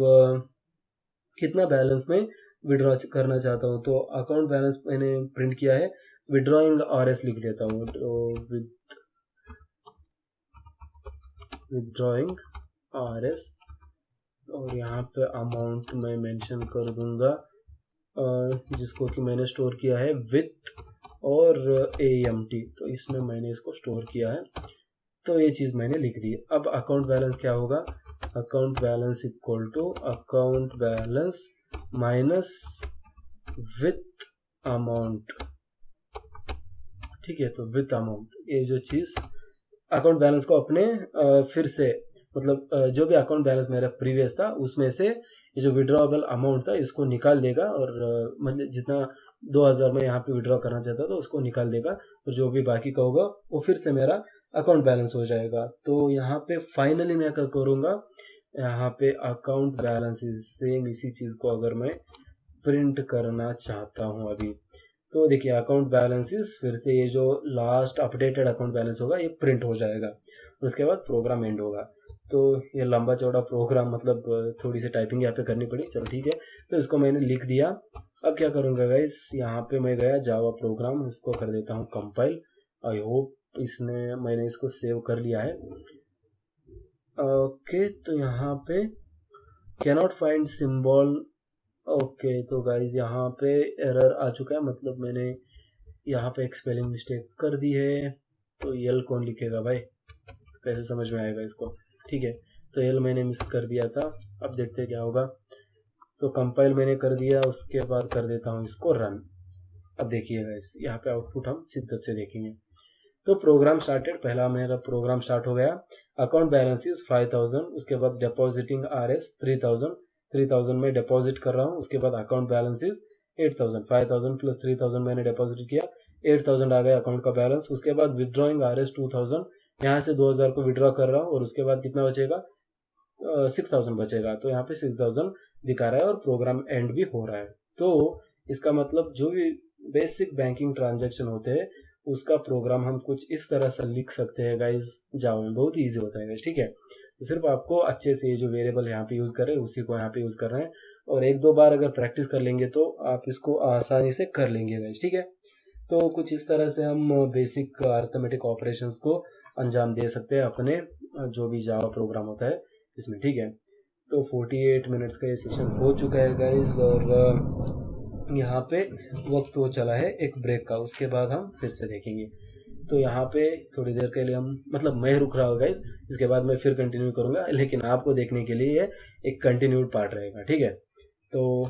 कितना बैलेंस में विड्रॉ करना चाहता हूँ। तो अकाउंट बैलेंस मैंने प्रिंट किया है, विड्रॉइंग आरएस लिख देता हूँ। तो विड्रॉइंग आरएस, और यहाँ पे अमाउंट मैं मेंशन कर दूंगा जिसको कि मैंने स्टोर किया है विथ और AMT, तो इसमें मैंने इसको स्टोर किया है। तो ये चीज़ मैंने लिख दी। अब अकाउंट बैलेंस क्या होगा, account balance equal to account balance minus with amount, ठीक है। तो विथ अमाउंट, ये जो चीज़ अकाउंट बैलेंस को अपने फिर से मतलब जो भी अकाउंट बैलेंस मेरा प्रीवियस था उसमें से ये जो विड्रॉएबल अमाउंट था इसको निकाल देगा, और मतलब जितना 2000 में यहाँ पे विड्रॉ करना चाहता था उसको निकाल देगा, और जो भी बाकी का होगा वो फिर से मेरा अकाउंट बैलेंस हो जाएगा। तो यहाँ पे फाइनली मैं क्या करूँगा, यहाँ पे अकाउंट बैलेंस सेम इसी चीज़ को अगर मैं प्रिंट करना चाहता हूँ अभी, तो देखिए अकाउंट बैलेंसेस फिर से ये जो लास्ट अपडेटेड अकाउंट बैलेंस होगा ये प्रिंट हो जाएगा, उसके बाद प्रोग्राम एंड होगा। तो ये लंबा चौड़ा प्रोग्राम मतलब थोड़ी सी टाइपिंग यहाँ पे करनी पड़ी, चलो ठीक है। तो इसको मैंने लिख दिया। अब क्या करूँगा गाइस, यहाँ पे मैं गया जावा प्रोग्राम, इसको कर देता हूँ कंपाइल। आई होप मैंने इसको सेव कर लिया है। ओके, तो यहाँ पे कैनॉट फाइंड सिंबल। ओके, तो गाइज यहाँ पे एरर आ चुका है, मतलब मैंने यहाँ पे एक स्पेलिंग मिस्टेक कर दी है। तो एल कौन लिखेगा भाई, कैसे समझ में आएगा इसको, ठीक है। तो एल मैंने मिस कर दिया था, अब देखते हैं क्या होगा। तो कंपाइल मैंने कर दिया, उसके बाद कर देता हूँ इसको रन। अब देखिए गाइस यहाँ पे आउटपुट हम शिद्दत से देखेंगे। तो प्रोग्राम स्टार्टेड, पहला मेरा प्रोग्राम स्टार्ट हो गया। अकाउंट बैलेंस इज 5000, उसके बाद डिपॉजिटिंग RS 3000 में डिपॉजिट कर रहा हूँ। उसके बाद अकाउंट बैलेंस इज 8000, 5000 प्लस 3000 मैंने डिपॉजिट किया, 8000 आ गया अकाउंट का बैलेंस। उसके बाद विड्रॉइंग RS 2000, यहाँ से 2000 को विड्रॉ कर रहा हूँ, और उसके बाद कितना बचेगा, 6000 बचेगा। तो यहाँ पे 6000 दिखा रहा है और प्रोग्राम एंड भी हो रहा है। तो इसका मतलब जो भी बेसिक बैंकिंग ट्रांजैक्शन होते हैं उसका प्रोग्राम हम कुछ इस तरह से लिख सकते हैं गाइज जावा में, बहुत ही ईजी होता है गाइज, ठीक है। तो सिर्फ आपको अच्छे से ये जो वेरिएबल यहाँ पे यूज़ कर रहे हैं उसी को यहाँ पे यूज़ कर रहे हैं, और एक दो बार अगर प्रैक्टिस कर लेंगे तो आप इसको आसानी से कर लेंगे गाइज, ठीक है। तो कुछ इस तरह से हम बेसिक अर्थमेटिक ऑपरेशंस को अंजाम दे सकते हैं अपने जो भी जावा प्रोग्राम होता है इसमें, ठीक है। तो 48 मिनट्स का ये सेशन हो चुका है गाइज, और यहाँ पे वक्त वो चला है एक ब्रेक का, उसके बाद हम फिर से देखेंगे। तो यहाँ पे थोड़ी देर के लिए हम मतलब मैं रुक रहा हूँ गाइज, इसके बाद मैं फिर कंटिन्यू करूँगा, लेकिन आपको देखने के लिए एक कंटिन्यूड पार्ट रहेगा, ठीक है। तो